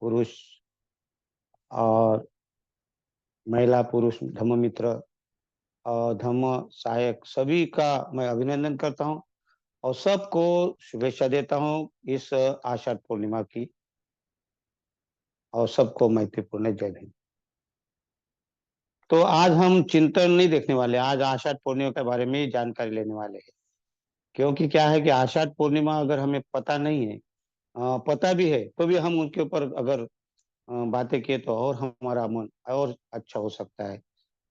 पुरुष और महिला पुरुष धम्म मित्र और धम्म सहायक सभी का मैं अभिनंदन करता हूँ और सबको शुभेच्छा देता हूँ इस आषाढ़ पूर्णिमा की। और सबको मैत्रीपूर्ण जय हिंद। तो आज हम चिंतन नहीं देखने वाले, आज आषाढ़ पूर्णिमा के बारे में जानकारी लेने वाले हैं। क्योंकि क्या है कि आषाढ़ पूर्णिमा अगर हमें पता नहीं है, पता भी है तो भी हम उनके ऊपर अगर बातें किए तो और हमारा मन और अच्छा हो सकता है।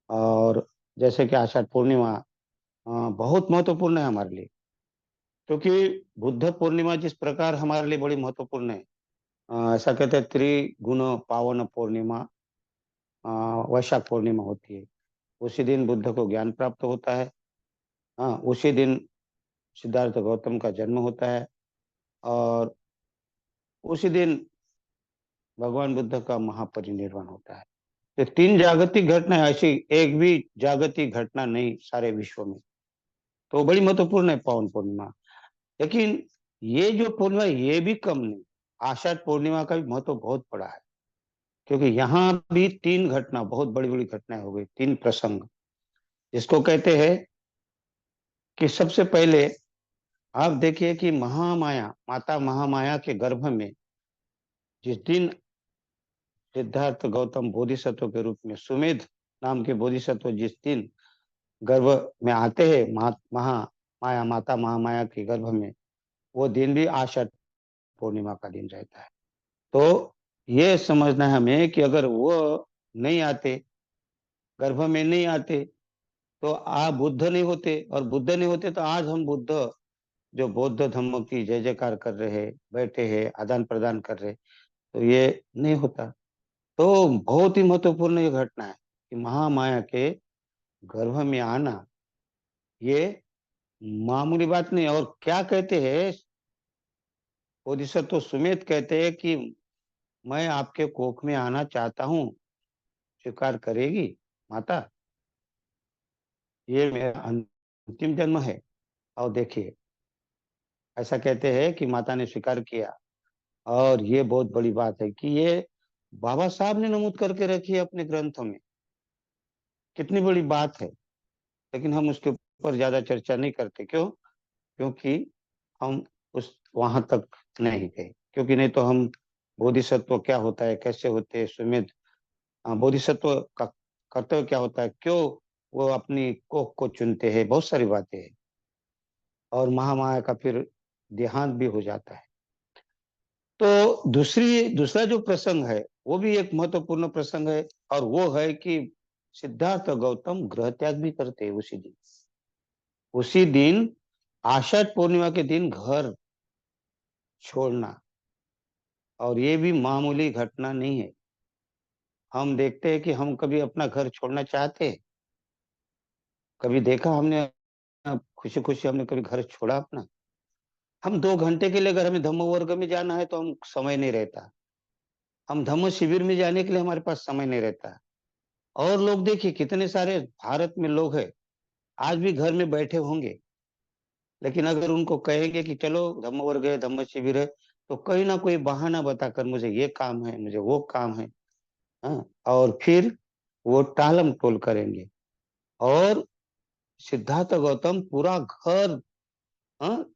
और जैसे कि आषाढ़ पूर्णिमा बहुत महत्वपूर्ण है हमारे लिए। क्योंकि बुद्ध पूर्णिमा जिस प्रकार हमारे लिए बड़ी महत्वपूर्ण है, ऐसा कहते हैं त्रिगुण पावन पूर्णिमा वैशाख पूर्णिमा होती है। उसी दिन बुद्ध को ज्ञान प्राप्त होता है। हाँ, उसी दिन सिद्धार्थ गौतम का जन्म होता है और उसी दिन भगवान बुद्ध का महापरिनिर्वाण होता है। ये तीन जागतिक घटना है, ऐसी एक भी जागतिक घटना नहीं सारे विश्व में। तो बड़ी महत्वपूर्ण है पावन पूर्णिमा। लेकिन ये जो पूर्णिमा ये भी कम नहीं, आषाढ़ पूर्णिमा का भी महत्व बहुत बड़ा है। क्योंकि यहाँ भी तीन घटना, बहुत बड़ी बड़ी घटनाएं हो गई, तीन प्रसंग जिसको कहते हैं कि सबसे पहले आप देखिए कि महामाया, माता महामाया के गर्भ में जिस दिन सिद्धार्थ गौतम बोधिसत्व के रूप में सुमेध नाम के बोधिसत्व जिस दिन गर्भ में आते हैं, माया माता महामाया के गर्भ में, वो दिन भी आषाढ़ पूर्णिमा का दिन रहता है। तो ये समझना है हमें कि अगर वो नहीं आते, गर्भ में नहीं आते, तो आप बुद्ध नहीं होते, और बुद्ध नहीं होते तो आज हम बुद्ध जो बौद्ध धर्म की जय जयकार कर रहे हैं, बैठे हैं, आदान प्रदान कर रहे, तो ये नहीं होता। तो बहुत ही महत्वपूर्ण ये घटना है कि महामाया के गर्भ में आना ये मामूली बात नहीं। और क्या कहते हैं बोधिसत्व सुमेध कहते हैं कि मैं आपके कोख में आना चाहता हूँ, स्वीकार करेगी माता? ये मेरा अंतिम जन्म है। और देखिए ऐसा कहते हैं कि माता ने स्वीकार किया। और ये बहुत बड़ी बात है कि ये बाबा साहब ने नमूद करके रखी है अपने ग्रंथों में। कितनी बड़ी बात है। लेकिन हम उसके ऊपर ज्यादा चर्चा नहीं करते। क्यों? क्योंकि हम उस वहां तक नहीं गए। क्योंकि नहीं तो हम बोधिसत्व क्या होता है, कैसे होते हैं सुमेध, बोधिसत्व का कर्तव्य क्या होता है, क्यों वो अपनी कोख को चुनते हैं, बहुत सारी बातें हैं। और महामाया का फिर देहांत भी हो जाता है। तो दूसरा जो प्रसंग है वो भी एक महत्वपूर्ण प्रसंग है। और वो है कि सिद्धार्थ गौतम गृह त्याग भी करते हैं उसी दिन। उसी दिन आषाढ़ पूर्णिमा के दिन घर छोड़ना, और ये भी मामूली घटना नहीं है। हम देखते हैं कि हम कभी अपना घर छोड़ना चाहते हैं? कभी देखा हमने खुशी खुशी हमने कभी घर छोड़ा अपना? हम 2 घंटे के लिए अगर हमें धम्म वर्ग में जाना है तो हम समय नहीं रहता। हम धम्म शिविर में जाने के लिए हमारे पास समय नहीं रहता। और लोग देखिए कितने सारे भारत में लोग हैं आज भी घर में बैठे होंगे। लेकिन अगर उनको कहेंगे कि चलो धम्म वर्ग है, धम्म शिविर है, तो कहीं ना कोई बहाना बताकर मुझे ये काम है, मुझे वो काम है। हाँ, और फिर वो टालम टोल करेंगे। और सिद्धार्थ गौतम पूरा घर, हाँ,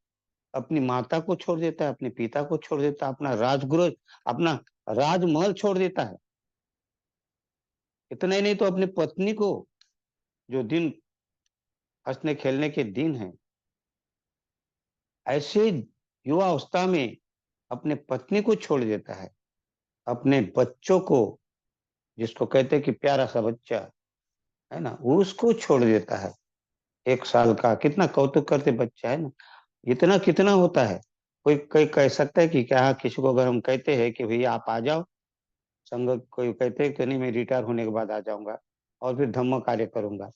अपनी माता को छोड़ देता है, अपने पिता को छोड़ देता है, अपना राजगृह, अपना राजमहल छोड़ देता है। इतना ही नहीं तो अपनी पत्नी को, जो दिन हंसने खेलने के दिन है, ऐसे युवा अवस्था में अपने पत्नी को छोड़ देता है, अपने बच्चों को, जिसको कहते हैं कि प्यारा सा बच्चा है ना, उसको छोड़ देता है। 1 साल का कितना कौतुक करते बच्चा है ना। इतना कितना होता है। कोई कोई कह सकता है कि क्या किसी को अगर हम कहते हैं कि भैया आप आ जाओ संघ, कोई कहते हैं कि नहीं मैं रिटायर होने के बाद आ जाऊंगा और फिर धम्म कार्य करूंगा।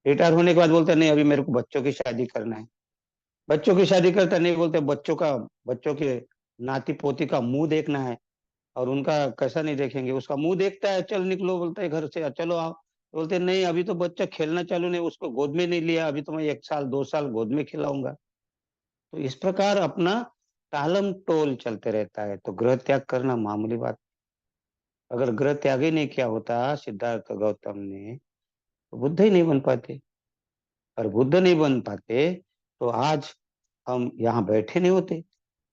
रिटायर होने के बाद बोलते नहीं अभी मेरे को बच्चों की शादी करना है। बच्चों की शादी करता नहीं, बोलते बच्चों के नाती पोती का मुंह देखना है। और उनका कैसा नहीं देखेंगे, उसका मुंह देखता है, चल निकलो बोलते है घर से, चलो आओ। बोलते नहीं अभी तो बच्चा खेलना चालू नहीं, उसको गोद में नहीं लिया, अभी तो मैं 1 साल 2 साल गोद में खिलाऊंगा। तो इस प्रकार अपना टालम टोल चलते रहता है। तो गृह त्याग करना मामूली बात। अगर ग्रह त्याग ही नहीं किया होता सिद्धार्थ गौतम ने, तो बुद्ध ही नहीं बन पाते। और बुद्ध नहीं बन पाते तो आज हम यहाँ बैठे नहीं होते,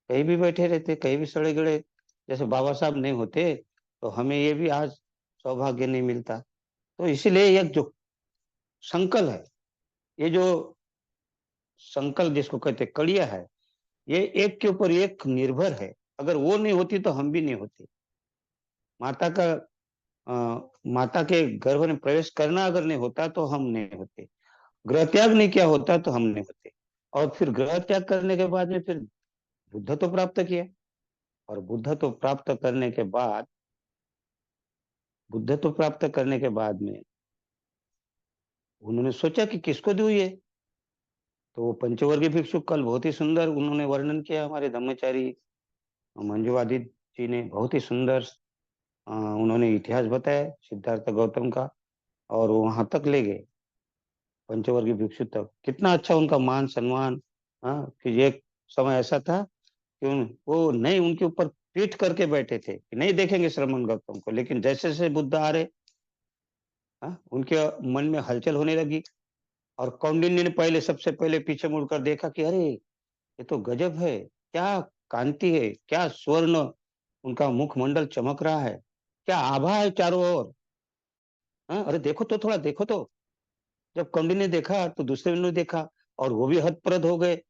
कहीं भी बैठे रहते, कहीं भी सड़े गड़े। जैसे बाबा साहब नहीं होते तो हमें ये भी आज सौभाग्य नहीं मिलता। तो इसलिए ये जो संकल्प है, ये जो संकल्प जिसको कहते हैं कड़िया है, ये एक के ऊपर एक निर्भर है। अगर वो नहीं होती तो हम भी नहीं होते। माता का माता के गर्भ में प्रवेश करना अगर नहीं होता तो हम नहीं होते। ग्रह त्याग नहीं किया होता तो हम नहीं होते। और फिर ग्रह त्याग करने के बाद में फिर बुद्धत्व प्राप्त किया। और बुद्धत्व प्राप्त करने के बाद में उन्होंने सोचा कि किसको दूं ये। तो वो पंचवर्गीय भिक्षु कल बहुत ही सुंदर उन्होंने वर्णन किया, हमारे धम्मचारी मंजुवादी जी ने बहुत ही सुंदर उन्होंने इतिहास बताया सिद्धार्थ गौतम का। और वो वहां तक ले गए, पंचवर्गीय भिक्षु तक। कितना अच्छा उनका मान सम्मान। हाँ, कि एक समय ऐसा था कि वो नहीं उनके ऊपर पीठ करके बैठे थे कि नहीं देखेंगे श्रमण गौतम को। लेकिन जैसे जैसे बुद्ध आ रहे, हाँ, उनके मन में हलचल होने लगी। और कौंडिन्य ने पहले सबसे पहले पीछे मुड़कर देखा कि अरे ये तो गजब है, क्या कांति है, क्या स्वर्ण उनका मुखमंडल चमक रहा है, क्या आभा है चारों ओर। हाँ, अरे देखो तो, थोड़ा देखो तो। जब कौंडिन्य ने देखा तो दूसरे ने देखा, और वो भी हतप्रद हो गए,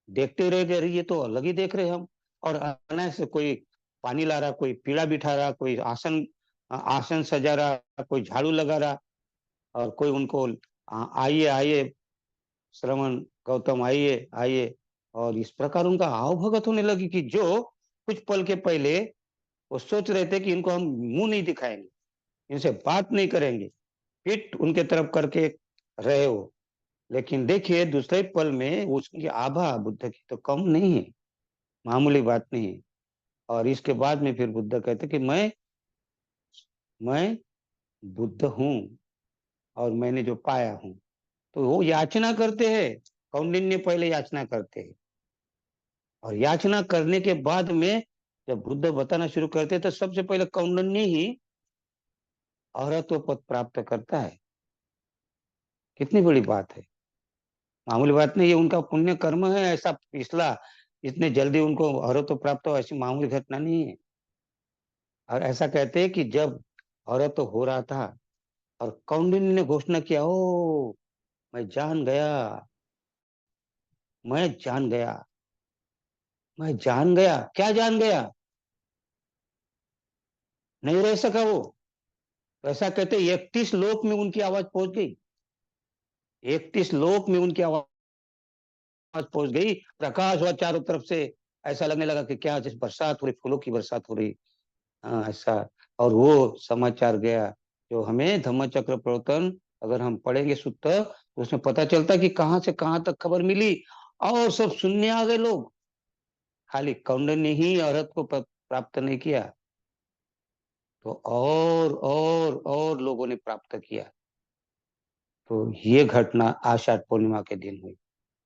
देखते रह गए, अरे ये तो अलग ही देख रहे हम। और अनायास से कोई पानी ला रहा, कोई पीड़ा बिठा रहा, कोई आसन आसन सजा रहा, कोई झाड़ू लगा रहा। और कोई उनको आइए आइए श्रवण गौतम आइए आइए। और इस प्रकार उनका आव भगत होने लगी कि जो कुछ पल के पहले वो सोच रहे थे कि इनको हम मुंह नहीं दिखाएंगे, इनसे बात नहीं करेंगे, पीठ उनके तरफ करके रहे हो। लेकिन देखिए दूसरे पल में उसकी आभा बुद्ध की तो कम नहीं है, मामूली बात नहीं है। और इसके बाद में फिर बुद्ध कहते कि मैं बुद्ध हूँ और मैंने जो पाया हूँ। तो वो याचना करते हैं, कौंडिन्य पहले याचना करते हैं। और याचना करने के बाद में जब बुद्ध बताना शुरू करते हैं तो सबसे पहले कौंडिन्य ही अरहत्व पद प्राप्त करता है। कितनी बड़ी बात है, मामूली बात नहीं। ये उनका पुण्य कर्म है ऐसा पिछला, इतने जल्दी उनको अरहत्व प्राप्त हो ऐसी मामूली घटना नहीं है। और ऐसा कहते हैं कि जब अरहत्व हो रहा था और कौंडिन्य ने घोषणा किया, ओ मैं जान गया, मैं जान गया, मैं जान गया। क्या जान गया? नहीं रह सका वो। ऐसा कहते 31 लोक में उनकी आवाज पहुंच गई, 31 लोक में उनकी आवाज पहुंच गई, प्रकाश हुआ चारों तरफ से। ऐसा लगने लगा कि क्या जैसे बरसात हो रही, फूलों की बरसात हो रही। हाँ, ऐसा। और वो समाचार गया जो हमें धम्म चक्र प्रवर्तन अगर हम पढ़ेंगे सुत्त तो उसमें पता चलता कि कहां से कहां तक खबर मिली। और सब सुनने आ गए लोग। खाली कौंडिन्य ने ही औरत को प्राप्त नहीं किया, तो और लोगों ने प्राप्त किया। तो ये घटना आषाढ़ पूर्णिमा के दिन हुई।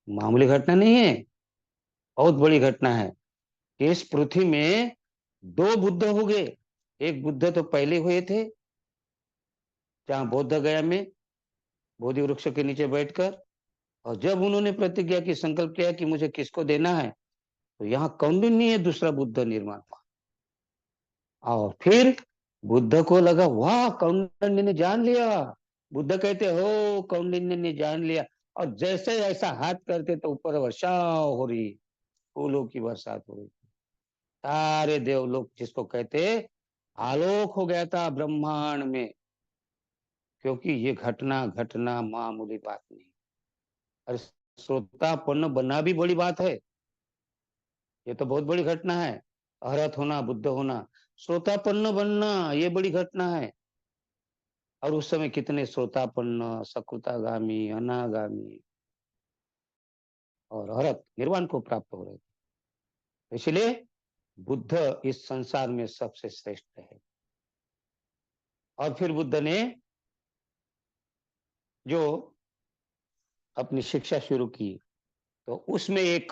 मामूली घटना नहीं है, बहुत बड़ी घटना है। इस पृथ्वी में दो बुद्ध हो गए। एक बुद्ध तो पहले हुए थे जहां बौद्ध गया में बोधि वृक्ष के नीचे बैठकर। और जब उन्होंने प्रतिज्ञा की, संकल्प किया कि मुझे किसको देना है, तो यहाँ कौंडिन्य दूसरा बुद्ध निर्माण हुआ। और फिर बुद्ध को लगा वाह कौंडिन्य ने जान लिया। बुद्ध कहते हो कौंडिन्य ने जान लिया। और जैसे ऐसा हाथ करते तो ऊपर वर्षा हो रही, फूलों की बरसात हो रही। सारे देवलोक जिसको कहते आलोक हो गया था ब्रह्मांड में। क्योंकि ये घटना घटना मामूली बात नहीं। अरे श्रोतापन्न बनना भी बड़ी बात है, ये तो बहुत बड़ी घटना है। अरहत होना, बुद्ध होना, श्रोतापन्न बनना ये बड़ी घटना है। और उस समय कितने श्रोतापन्न, सकृतागामी, अनागामी और अरहत निर्वाण को प्राप्त हो रहे थे। इसलिए बुद्ध इस संसार में सबसे श्रेष्ठ है। और फिर बुद्ध ने जो अपनी शिक्षा शुरू की, तो उसमें एक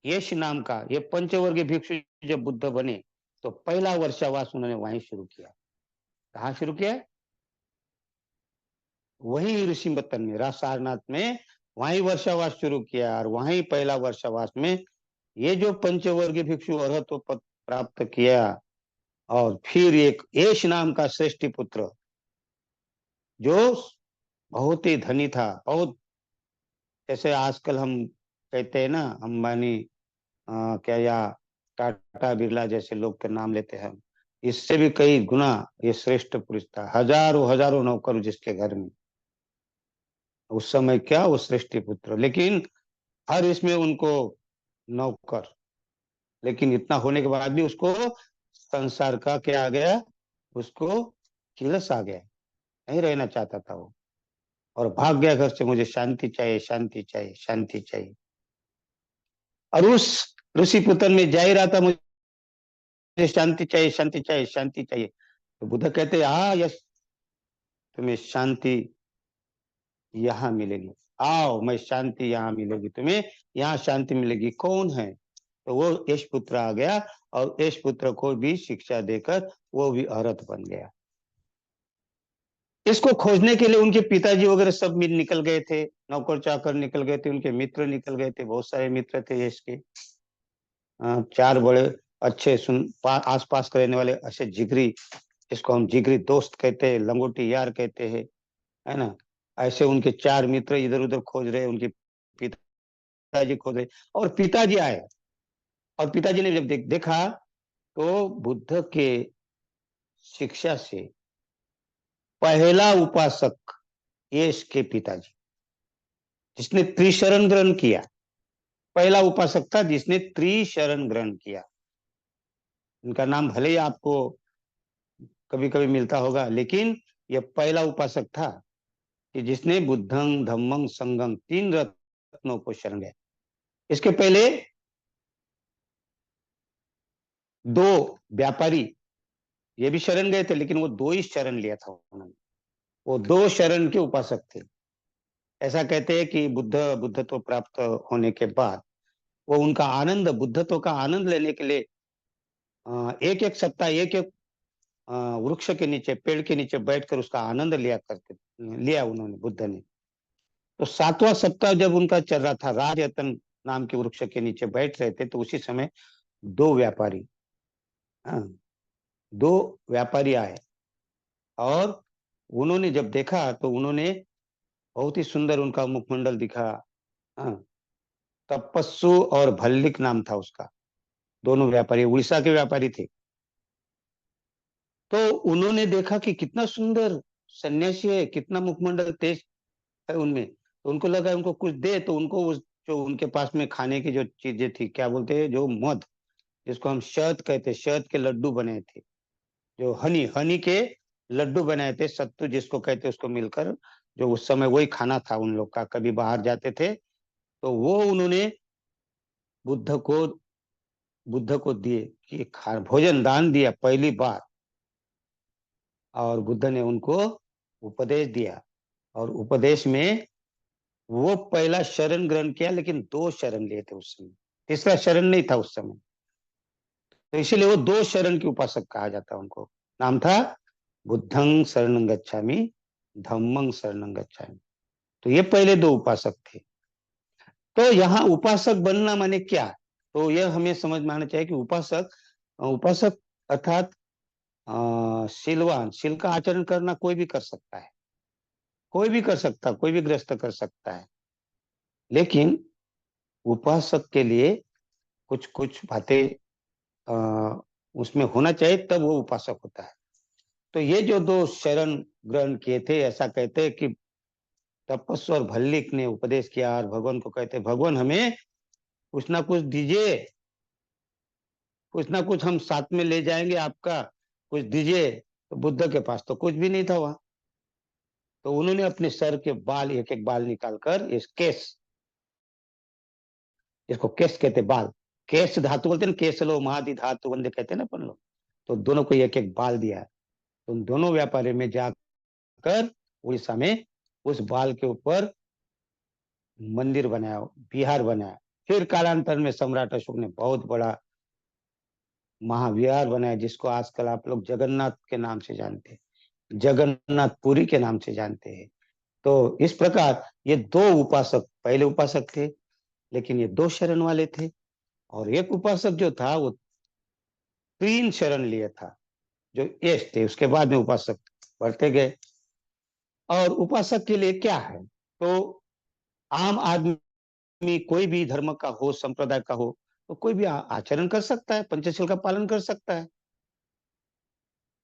यश नाम का ये पंचवर्गीय भिक्षु जब बुद्ध बने, तो पहला वर्षावास उन्होंने वहीं शुरू किया। कहाँ शुरू किया? वहीं ऋषिमतन में, सारनाथ में, वहीं वर्षावास शुरू किया। और वहीं पहला वर्षावास में ये जो पंचवर्गीय भिक्षु अर्हत्व पद प्राप्त किया। और फिर एक एश नाम का श्रेष्ठी पुत्र, जो बहुत ही धनी था, बहुत, जैसे आजकल हम कहते हैं ना, अंबानी, क्या, या टाटा बिरला जैसे लोग के नाम लेते हैं, इससे भी कई गुना ये श्रेष्ठ पुरुष था। हजारों हजारों नौकर जिसके घर में, उस समय क्या, वो श्रेष्ठी पुत्र, लेकिन हर इसमें उनको नौकर। लेकिन इतना होने के बाद भी उसको संसार का क्या आ गया, उसको किलस आ गया, नहीं रहना चाहता था वो, और भाग गया घर से। मुझे शांति चाहिए, शांति चाहिए, शांति चाहिए। और उस ऋषि पुत्र में जा ही रहा था, मुझे शांति चाहिए, शांति चाहिए, शांति चाहिए। तो बुद्ध कहते, हाँ यस, तुम्हें शांति यहाँ मिलेगी, आओ, मैं शांति यहाँ मिलेगी तुम्हें, यहाँ शांति मिलेगी। कौन है? तो वो यश पुत्र आ गया, और यश पुत्र को भी शिक्षा देकर वो भी अरहत बन गया। इसको खोजने के लिए उनके पिताजी वगैरह सब मिल निकल गए थे, नौकर चाकर निकल गए थे, उनके मित्र निकल गए थे, बहुत सारे मित्र थे यश के। चार बड़े अच्छे आसपास के रहने वाले अच्छे जिगरी, जिसको हम जिगरी दोस्त कहते हैं, लंगोटी यार कहते हैं, है ना। ऐसे उनके चार मित्र इधर उधर खोज रहे, उनके पिताजी खोज रहे। और पिताजी आए, और पिताजी ने जब देखा, तो बुद्ध के शिक्षा से पहला उपासक यश के पिताजी, जिसने त्रिशरण ग्रहण किया, पहला उपासक था जिसने त्रिशरण ग्रहण किया। इनका नाम भले ही आपको कभी कभी मिलता होगा, लेकिन यह पहला उपासक था कि जिसने बुद्धं धम्मं संघं, तीन रत्नों को शरण गया। इसके पहले दो व्यापारी ये भी शरण गए थे, लेकिन वो दो ही शरण लिया था उन्होंने, वो दो शरण के उपासक थे। ऐसा कहते हैं कि बुद्धत्व प्राप्त होने के बाद वो उनका आनंद, बुद्धत्व का आनंद लेने के लिए एक एक सप्ताह, एक एक वृक्ष के नीचे, पेड़ के नीचे बैठकर उसका आनंद लिया उन्होंने, बुद्ध ने। तो सातवां सप्ताह जब उनका चल रहा था, राजयतन नाम के वृक्ष के नीचे बैठ रहे थे, तो उसी समय दो व्यापारी, हाँ, दो व्यापारी आए। और उन्होंने जब देखा, तो उन्होंने बहुत ही सुंदर उनका मुखमंडल दिखा। हाँ, तपस्सु और भल्लिक नाम था उसका। दोनों व्यापारी उड़ीसा के व्यापारी थे। तो उन्होंने देखा कि कितना सुंदर सन्यासी है, कितना मुखमंडल तेज है उनमें। तो उनको लगा उनको कुछ दे, तो उनको उस जो उनके पास में खाने की जो चीजें थी, क्या बोलते हैं, जो मध, जिसको हम शहद कहते हैं, शहद के लड्डू बनाए थे, जो हनी हनी के लड्डू बनाए थे, सत्तू जिसको कहते हैं, उसको मिलकर, जो उस समय वही खाना था उन लोग का, कभी बाहर जाते थे तो वो उन्होंने बुद्ध को बुद्ध को दिए, कि भोजन दान दिया पहली बार। और बुद्ध ने उनको उपदेश दिया, और उपदेश में वो पहला शरण ग्रहण किया, लेकिन दो शरण लिए थे उस समय, तीसरा शरण नहीं था उस समय। तो इसीलिए वो दो शरण के उपासक कहा जाता है उनको। नाम था बुद्धं शरणं गच्छामि, धम्मं शरणं गच्छामि। तो ये पहले दो उपासक थे। तो यहाँ उपासक बनना माने क्या? तो यह हमें समझ में आना चाहिए कि उपासक, उपासक अर्थात शीलवान, शील का आचरण करना कोई भी कर सकता है, कोई भी कर सकता है, कोई भी गृहस्थ कर सकता है। लेकिन उपासक के लिए कुछ कुछ बातें उसमें होना चाहिए, तब वो उपासक होता है। तो ये जो दो शरण ग्रहण किए थे, ऐसा कहते हैं कि तपस्वी और भल्लिक ने उपदेश किया, और भगवान को कहते, भगवान हमें कुछ ना कुछ दीजिए, कुछ ना कुछ हम साथ में ले जाएंगे आपका, कुछ दीजिए। तो बुद्ध के पास तो कुछ भी नहीं था वहां। तो उन्होंने अपने सर के बाल, एक एक बाल निकालकर, इस केस, इसको केस कहते, बाल, केस धातु बोलते हैं, केस लो महादि धातु बंदे कहते हैं ना अपन लोग। तो दोनों को एक एक बाल दिया। तो उन दोनों व्यापारी में जाकर उड़ीसा में उस बाल के ऊपर मंदिर बनाया, विहार बनाया। फिर कालांतर में सम्राट अशोक ने बहुत बड़ा महाविहार बनाया, जिसको आजकल आप लोग जगन्नाथ के नाम से जानते हैं, जगन्नाथ पुरी के नाम से जानते हैं। तो इस प्रकार ये दो उपासक, पहले उपासक थे, लेकिन ये दो शरण वाले थे। और एक उपासक जो था वो तीन शरण लिए था, जो यश थे। उसके बाद में उपासक बढ़ते गए। और उपासक के लिए क्या है, तो आम आदमी कोई भी धर्म का हो, संप्रदाय का हो, तो कोई भी आचरण कर सकता है, पंचशील का पालन कर सकता है।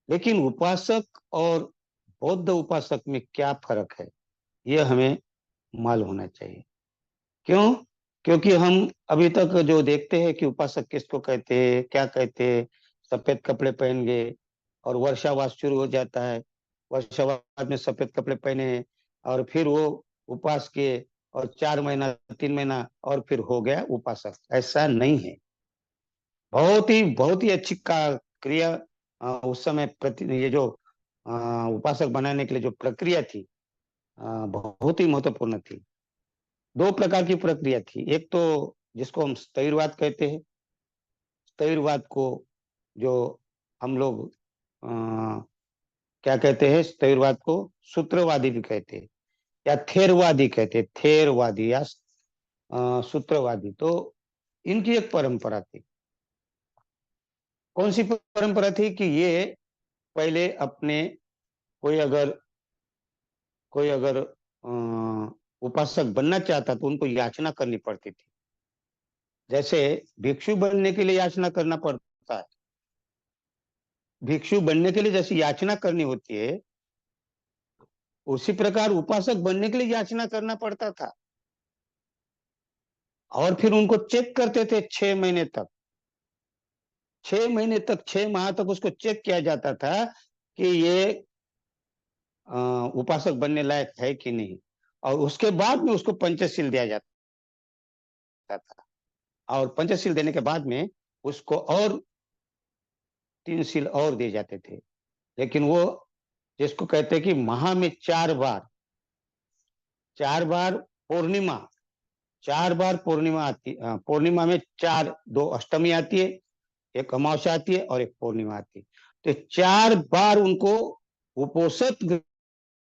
लेकिन उपासक और बौद्ध उपासक में क्या फर्क है, यह हमें मालूम होना चाहिए। क्यों? क्योंकि हम अभी तक जो देखते हैं कि उपासक किसको कहते हैं, क्या कहते हैं, सफेद कपड़े पहन गए और वर्षावास शुरू हो जाता है, वर्षावास में सफेद कपड़े पहने हैं, और फिर वो उपास किए, और 4 महीना 3 महीना और फिर हो गया उपासक। ऐसा नहीं है। बहुत ही अच्छी क्रिया, उस समय प्रति ये जो उपासक बनाने के लिए जो प्रक्रिया थी, बहुत ही महत्वपूर्ण थी। दो प्रकार की प्रक्रिया थी। एक तो जिसको हम स्थैर्यवाद कहते हैं, स्थैर्यवाद को जो हम लोग क्या कहते हैं, स्थैर्यवाद को सूत्रवादी भी कहते हैं, या थेरवादी कहते हैं, थेरवादी या सूत्रवादी। तो इनकी एक परंपरा थी। कौन सी परंपरा थी कि ये पहले अपने, कोई अगर कोई अगर उपासक बनना चाहता तो उनको याचना करनी पड़ती थी। जैसे भिक्षु बनने के लिए याचना करना पड़ता है, भिक्षु बनने के लिए जैसी याचना करनी होती है, उसी प्रकार उपासक बनने के लिए याचना करना पड़ता था। और फिर उनको चेक करते थे 6 महीने तक, 6 महीने तक, 6 माह तक उसको चेक किया जाता था कि ये उपासक बनने लायक है कि नहीं। और उसके बाद में उसको पंचशील दिया जाता था। और पंचशील देने के बाद में उसको और 3 शील और दिए जाते थे। लेकिन वो जिसको कहते हैं कि माह में 4 बार, 4 बार पूर्णिमा, 4 बार पूर्णिमा आती, पूर्णिमा में चार, दो अष्टमी आती है, एक अमावस्या आती है और एक पूर्णिमा आती है। तो 4 बार उनको उपोषित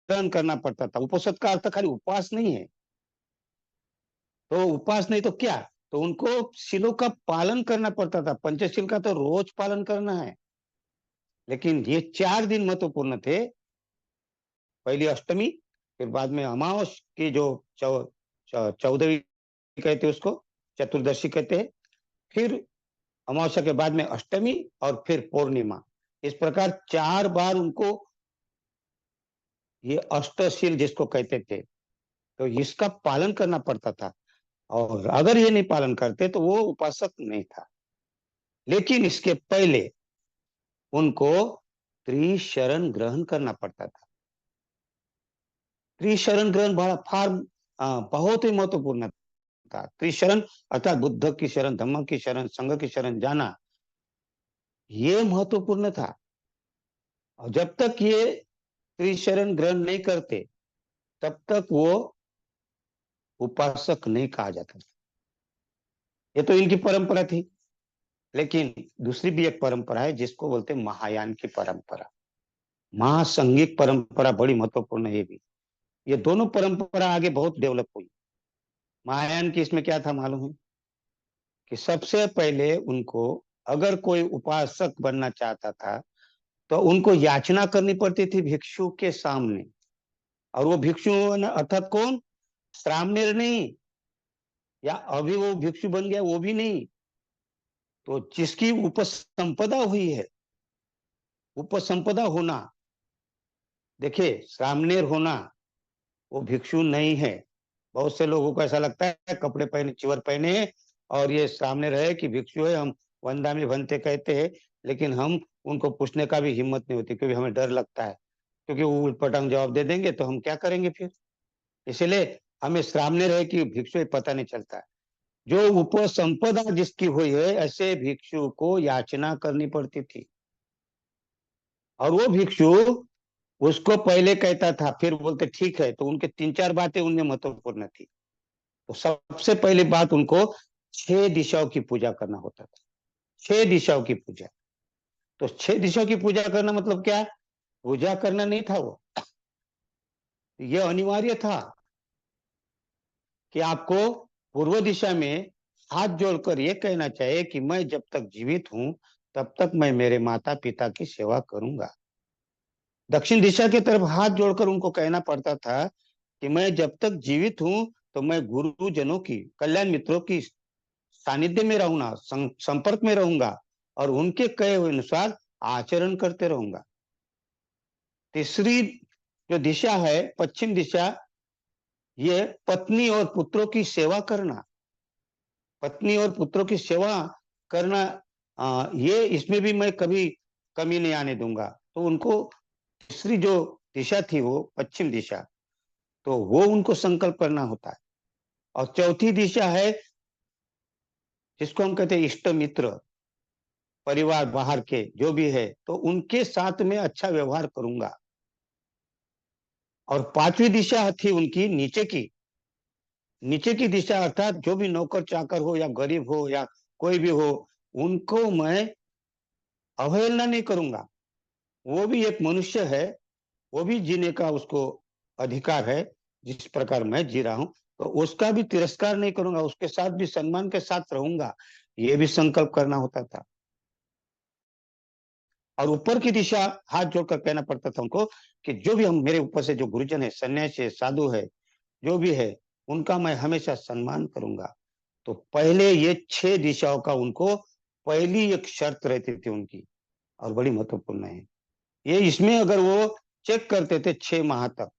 ग्रहण करना पड़ता था। उपोषित का अर्थ खाली उपवास नहीं है। तो उपवास नहीं तो क्या, तो उनको शीलों का पालन करना पड़ता था। पंचशील का तो रोज पालन करना है, लेकिन ये 4 दिन महत्वपूर्ण थे। पहली अष्टमी, फिर बाद में अमावस की जो 14वीं कहते हैं उसको, चतुर्दशी कहते हैं, फिर अमावस्या के बाद में अष्टमी, और फिर पूर्णिमा। इस प्रकार 4 बार उनको ये अष्टशील जिसको कहते थे, तो इसका पालन करना पड़ता था। और अगर ये नहीं पालन करते तो वो उपासक नहीं था। लेकिन इसके पहले उनको त्रिशरण ग्रहण करना पड़ता था। त्रिशरण ग्रहण बड़ा फार बहुत ही महत्वपूर्ण था। त्रिशरण अर्थात बुद्ध की शरण, धम्म की शरण, संघ की शरण जाना, ये महत्वपूर्ण था। और जब तक ये त्रिशरण ग्रहण नहीं करते, तब तक वो उपासक नहीं कहा जाता। ये तो इनकी परंपरा थी। लेकिन दूसरी भी एक परंपरा है जिसको बोलते हैं महायान की परंपरा। महासंघिक परंपरा बड़ी महत्वपूर्ण है ये भी। ये दोनों परंपरा आगे बहुत डेवलप हुई। महायान की इसमें क्या था मालूम है, कि सबसे पहले उनको, अगर कोई उपासक बनना चाहता था, तो उनको याचना करनी पड़ती थी भिक्षु के सामने। और वो भिक्षु अर्थात कौन, श्रामणेर नहीं, या अभी वो भिक्षु बन गया वो भी नहीं, तो जिसकी उपसंपदा हुई है, उपसंपदा होना, देखिए श्रामणेर होना वो भिक्षु नहीं है। बहुत से लोगों को ऐसा लगता है कपड़े पहने, चिवर पहने हैं, और ये सामने रहे कि भिक्षु है, हम वंदामी भंते कहते हैं। लेकिन हम उनको पूछने का भी हिम्मत नहीं होती, क्योंकि हमें डर लगता है, क्योंकि वो उलटपटांग जवाब दे देंगे तो हम क्या करेंगे फिर। इसलिए हमें सामने रहे कि भिक्षु पता नहीं चलता। जो उपसंपदा जिसकी हुई है, ऐसे भिक्षु को याचना करनी पड़ती थी। और वो भिक्षु उसको पहले कहता था, फिर बोलते ठीक है। तो उनके 3 4 बातें उनमें महत्वपूर्ण थी। तो सबसे पहली बात, उनको 6 दिशाओं की पूजा करना होता था। छह दिशाओं की पूजा। तो छह दिशाओं की पूजा करना मतलब क्या? पूजा करना नहीं था वो, यह अनिवार्य था कि आपको पूर्व दिशा में हाथ जोड़कर यह कहना चाहिए कि मैं जब तक जीवित हूं तब तक मैं मेरे माता पिता की सेवा करूंगा। दक्षिण दिशा की तरफ हाथ जोड़कर उनको कहना पड़ता था कि मैं जब तक जीवित हूं तो मैं गुरुजनों की, कल्याण मित्रों की सानिध्य में रहूंगा, संपर्क में रहूंगा और उनके कहे हुए अनुसार आचरण करते रहूंगा। तीसरी जो दिशा है, पश्चिम दिशा, ये पत्नी और पुत्रों की सेवा करना। पत्नी और पुत्रों की सेवा करना, ये इसमें भी मैं कभी कमी नहीं आने दूंगा। तो उनको तीसरी जो दिशा थी वो पश्चिम दिशा, तो वो उनको संकल्प करना होता है। और चौथी दिशा है जिसको हम कहते हैं इष्ट मित्र, परिवार बाहर के जो भी है, तो उनके साथ में अच्छा व्यवहार करूंगा। और पांचवी दिशा थी उनकी नीचे की। नीचे की दिशा अर्थात जो भी नौकर चाकर हो या गरीब हो या कोई भी हो, उनको मैं अवहेलना नहीं करूंगा। वो भी एक मनुष्य है, वो भी जीने का उसको अधिकार है जिस प्रकार मैं जी रहा हूं। तो उसका भी तिरस्कार नहीं करूंगा, उसके साथ भी सम्मान के साथ रहूंगा। ये भी संकल्प करना होता था। और ऊपर की दिशा हाथ जोड़कर कहना पड़ता था उनको कि जो भी हम मेरे ऊपर से जो गुरुजन है, सन्यासी है, साधु है, जो भी है, उनका मैं हमेशा सम्मान करूंगा। तो पहले ये छह दिशाओं का उनको पहली एक शर्त रहती थी उनकी, और बड़ी महत्वपूर्ण है ये। इसमें अगर वो चेक करते थे 6 माह तक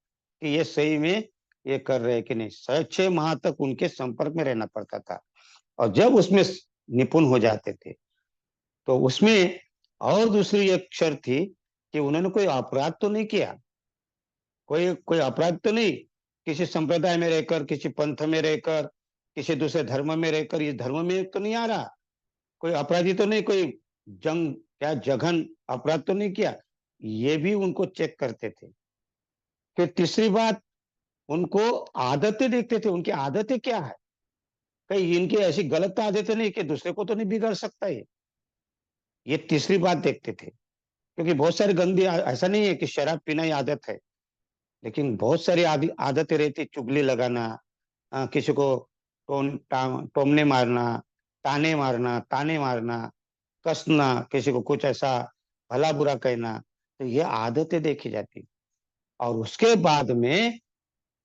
कि ये सही में ये कर रहे हैं कि नहीं, 6 माह तक उनके संपर्क में रहना पड़ता था। और जब उसमें निपुण हो जाते थे तो उसमें और दूसरी एक शर्त थी कि उन्होंने कोई अपराध तो नहीं किया, कोई कोई अपराध तो नहीं, किसी संप्रदाय में रहकर, किसी पंथ में रहकर, किसी दूसरे धर्म में रहकर, इस धर्म में तो नहीं आ रहा, कोई अपराधी तो नहीं, कोई जंग या जघन अपराध तो नहीं किया। ये भी उनको चेक करते थे। फिर तीसरी बात, उनको आदतें देखते थे, उनकी आदतें क्या है, कहीं इनकी ऐसी गलत आदतें नहीं कि दूसरे को तो नहीं बिगाड़ सकता ये तीसरी बात देखते थे। क्योंकि बहुत सारी गंदी ऐसा नहीं है कि शराब पीना ही आदत है, लेकिन बहुत सारी आदतें रहती, चुगली लगाना, किसी को टोमने मारना, ताने मारना, कसना, किसी को कुछ ऐसा भला बुरा कहना, तो ये आदतें देखी जाती। और उसके बाद में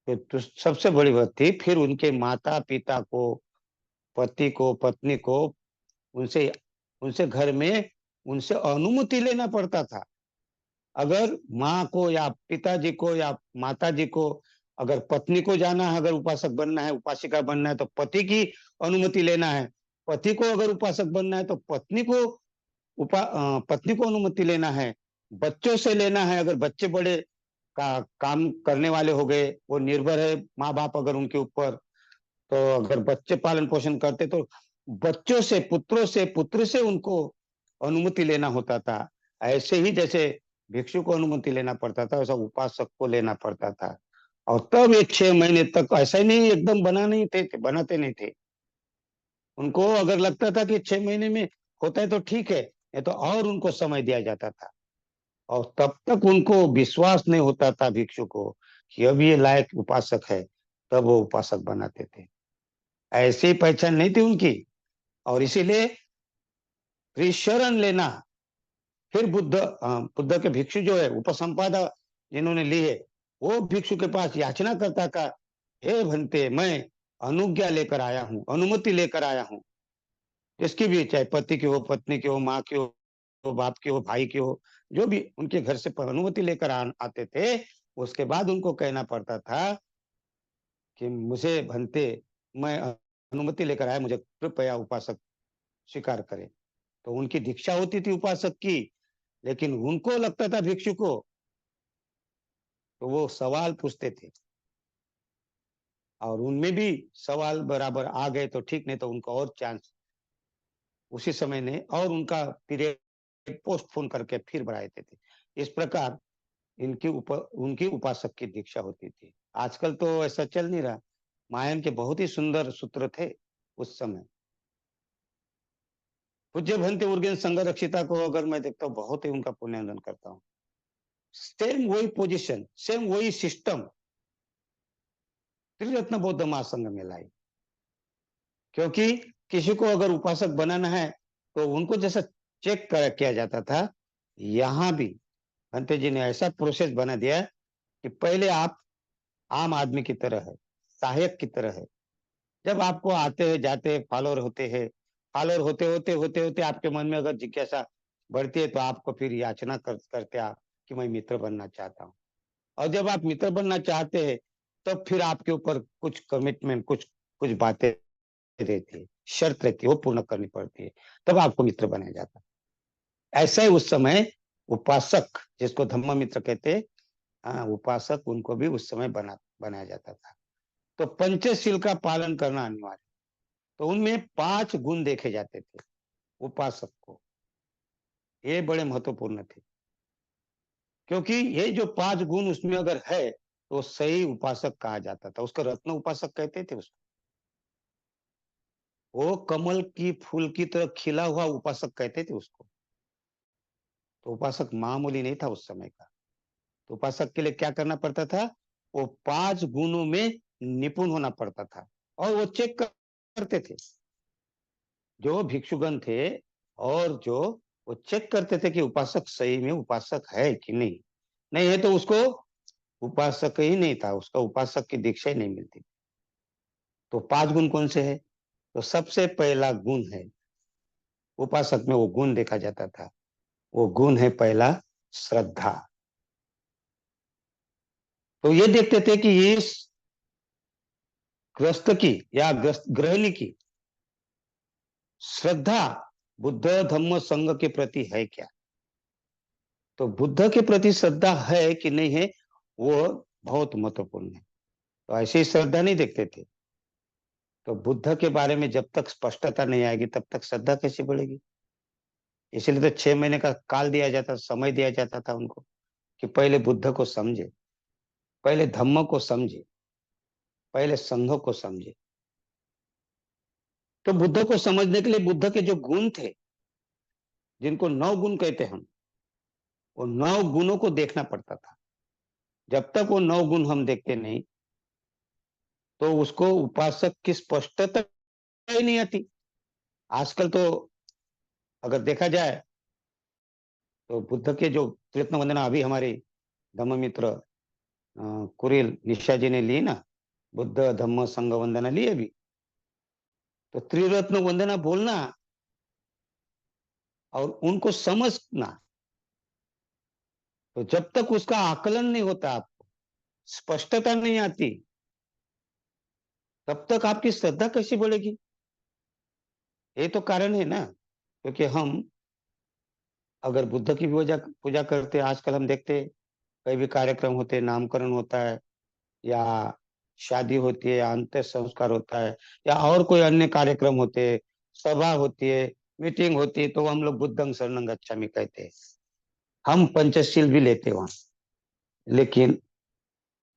तो सबसे बड़ी बात थी, फिर उनके माता पिता को, पति को, पत्नी को, उनसे उनसे घर में उनसे अनुमति लेना पड़ता था। अगर माँ को या पिताजी को या माता जी को, अगर पत्नी को जाना है, अगर उपासक बनना है, उपासिका बनना है, तो पति की अनुमति लेना है। पति को अगर उपासक बनना है तो पत्नी को अनुमति लेना है। बच्चों से लेना है, अगर बच्चे बड़े काम करने वाले हो गए, वो निर्भर है माँ बाप अगर उनके ऊपर, तो अगर बच्चे पालन पोषण करते तो बच्चों से, पुत्रों से, पुत्र से उनको अनुमति लेना होता था। ऐसे ही जैसे भिक्षु को अनुमति लेना पड़ता था, वैसा उपासक को लेना पड़ता था। और तब एक 6 महीने तक ऐसा ही नहीं एकदम बनाते नहीं थे। उनको अगर लगता था कि 6 महीने में होता है तो ठीक है, नहीं तो और उनको समय दिया जाता था। और तब तक उनको विश्वास नहीं होता था भिक्षु को कि अब ये लायक उपासक है, तब वो उपासक बनाते थे। ऐसी पहचान नहीं थी उनकी। और इसीलिए त्रिशरण लेना। फिर बुद्ध के भिक्षु जो है, उपसंपादा जिन्होंने ली है, वो भिक्षु के पास याचना करता था, हे भंते, मैं अनुज्ञा लेकर आया हूँ, अनुमति लेकर आया हूँ, जिसकी भी, चाहे पति की हो, पत्नी की हो, माँ की हो, बाप की हो, भाई की हो, जो भी उनके घर से अनुमति लेकर आते थे। उसके बाद उनको कहना पड़ता था कि मुझे भंते, मैं अनुमति लेकर आया, मुझे कृपया उपासक स्वीकार करे। तो उनकी दीक्षा होती थी उपासक की। लेकिन उनको लगता था भिक्षु को, तो वो सवाल पूछते थे, और उनमें भी सवाल बराबर आ गए तो ठीक, नहीं तो उनको और चांस उसी समय ने और उनका पीरियड पोस्टपोन करके फिर बढ़ा देते थे। इस प्रकार उनकी उपासक की दीक्षा होती थी। आजकल तो ऐसा चल नहीं रहा। मायन के बहुत ही सुंदर सूत्र थे उस समय। पूज्य भंते उर्गेन संघ रक्षिता को अगर मैं देखता हूँ, बहुत ही उनका पुण्यवंदन करता हूँ। सेम वही पोजीशन, सेम वही सिस्टम त्रिरत्न बौद्ध महासंघ में लाई। क्योंकि किसी को अगर उपासक बनाना है तो उनको जैसा चेक किया जाता था, यहाँ भी भंते जी ने ऐसा प्रोसेस बना दिया कि पहले आप आम आदमी की तरह है, सहायक की तरह है। जब आपको आते हैं जाते हैं फॉलोअर होते हैं, फॉलोअर होते होते आपके मन में अगर जिज्ञासा बढ़ती है तो आपको फिर याचना करते आप कि मैं मित्र बनना चाहता हूँ। और जब आप मित्र बनना चाहते हैं तब फिर आपके ऊपर कुछ कमिटमेंट, कुछ कुछ बातें रहती है, शर्त रहती है, वो पूर्ण करनी पड़ती है, तब आपको मित्र बनाया जाता है। ऐसा ही उस समय उपासक, जिसको धम्म मित्र कहते हैं, हाँ, उपासक उनको भी उस समय बनाया जाता था। तो पंचशील का पालन करना अनिवार्य। तो उनमें 5 गुण देखे जाते थे उपासक को, ये बड़े महत्वपूर्ण थे। क्योंकि ये जो 5 गुण उसमें अगर है तो सही उपासक कहा जाता था, उसको रत्न उपासक कहते थे उसको। वो कमल की फूल की तरह खिला हुआ उपासक कहते थे उसको। तो उपासक मामूली नहीं था उस समय का। तो उपासक के लिए क्या करना पड़ता था, वो 5 गुणों में निपुण होना पड़ता था। और वो चेक करते थे जो भिक्षुगण थे, और जो वो चेक करते थे कि उपासक सही में उपासक है कि नहीं। नहीं है तो उसको उपासक ही नहीं था, उसका उपासक की दीक्षा ही नहीं मिलती। तो 5 गुण कौन से है? तो सबसे पहला गुण है, उपासक में वो गुण देखा जाता था, वो गुण है पहला, श्रद्धा। तो ये देखते थे कि इस ग्रस्त की या गृहिणी की श्रद्धा बुद्ध धम्म संघ के प्रति है क्या। तो बुद्ध के प्रति श्रद्धा है कि नहीं है, वो बहुत महत्वपूर्ण है। तो ऐसे ही श्रद्धा नहीं देखते थे। तो बुद्ध के बारे में जब तक स्पष्टता नहीं आएगी तब तक श्रद्धा कैसे बढ़ेगी। इसलिए तो 6 महीने का काल दिया जाता, समय दिया जाता था उनको, कि पहले बुद्ध को समझे, पहले धम्म को समझे, पहले संघ को समझे। तो बुद्ध को समझने के लिए बुद्ध के जो गुण थे, जिनको 9 गुण कहते हैं हम, वो 9 गुणों को देखना पड़ता था। जब तक वो 9 गुण हम देखते नहीं तो उसको उपासक की स्पष्टता ही नहीं आती। आजकल तो अगर देखा जाए तो बुद्ध के जो त्रिरत्न वंदना अभी हमारे धम्म मित्र कुरिल निशा जी ने ली ना, बुद्ध धम्म संघ वंदना ली अभी। तो त्रिरत्न वंदना बोलना और उनको समझना, तो जब तक उसका आकलन नहीं होता, आपको स्पष्टता नहीं आती, तब तक आपकी श्रद्धा कैसी बढ़ेगी। ये तो कारण है ना। क्योंकि हम अगर बुद्ध की पूजा पूजा करते, आजकल हम देखते कई भी कार्यक्रम होते, नामकरण होता है या शादी होती है या अंत्य संस्कार होता है या और कोई अन्य कार्यक्रम होते, सभा होती है, मीटिंग होती है, तो हम लोग बुद्धं शरणं गच्छामि कहते हैं। हम पंचशील भी लेते वहां। लेकिन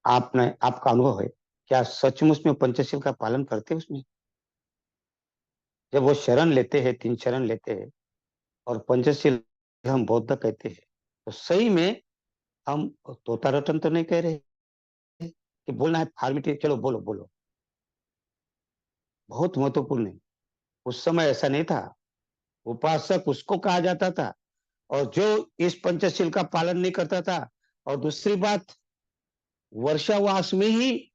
आपका अनुभव है क्या, सचमुच में पंचशील का पालन करते हैं उसमें? जब वो शरण लेते हैं, 3 शरण लेते हैं और पंचशील हम बौद्ध कहते हैं, तो सही में हम तोता रटन तो नहीं कह रहे कि बोलना है फॉर्मेलिटी, चलो बोलो बोलो। बहुत महत्वपूर्ण है। उस समय ऐसा नहीं था। उपासक उसको कहा जाता था और जो इस पंचशील का पालन नहीं करता था। और दूसरी बात, वर्षावास में ही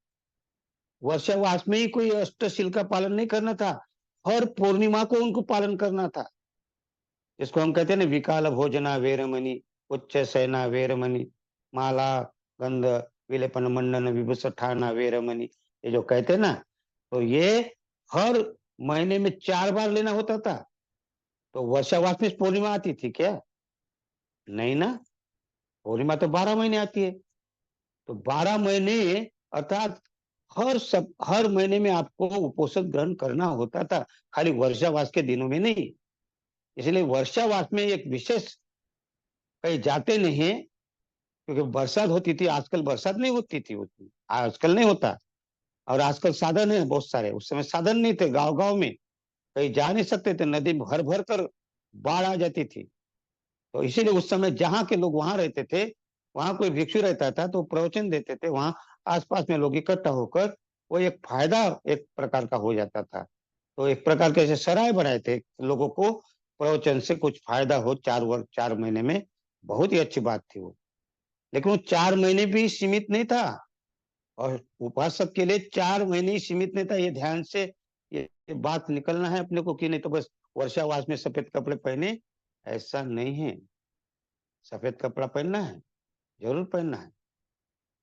वर्षावास में ही कोई अष्टशील का पालन नहीं करना था, हर पूर्णिमा को उनको पालन करना था। इसको हम कहते हैं ना, विकाल भोजना वेरमणि, उच्च सेना वेरमणि, माला गंध विलेपन मंडन विभूष ठाना वेरमणि, ये जो कहते हैं ना, तो ये हर महीने में 4 बार लेना होता था। तो वर्षावास में पूर्णिमा आती थी क्या? नहीं ना। पूर्णिमा तो 12 महीने आती है। तो 12 महीने अर्थात हर महीने में आपको उपोषण ग्रहण करना होता था, खाली वर्षावास के दिनों में नहीं। इसलिए वर्षावास में एक विशेष कहीं जाते नहीं है, क्योंकि बरसात होती थी। आजकल बरसात नहीं होती थी उतनी, आजकल नहीं होता। और आजकल साधन है बहुत सारे, उस समय साधन नहीं थे। गांव गांव में कहीं जा नहीं सकते थे, नदी भर भर कर बाढ़ आ जाती थी। तो इसीलिए उस समय जहाँ के लोग वहां रहते थे, वहां कोई भिक्षु रहता था तो प्रवचन देते थे, वहां आसपास में लोग इकट्ठा होकर वो एक फायदा एक प्रकार का हो जाता था। तो एक प्रकार के ऐसे सराय बनाए थे लोगों को प्रवचन से कुछ फायदा हो, 4 महीने में। बहुत ही अच्छी बात थी वो। लेकिन वो 4 महीने भी सीमित नहीं था, और उपासक के लिए 4 महीने ही सीमित नहीं था। ये ध्यान से ये बात निकलना है अपने को, कि नहीं तो बस वर्षावास में सफेद कपड़े पहने, ऐसा नहीं है। सफेद कपड़ा पहनना है, जरूर पहनना है।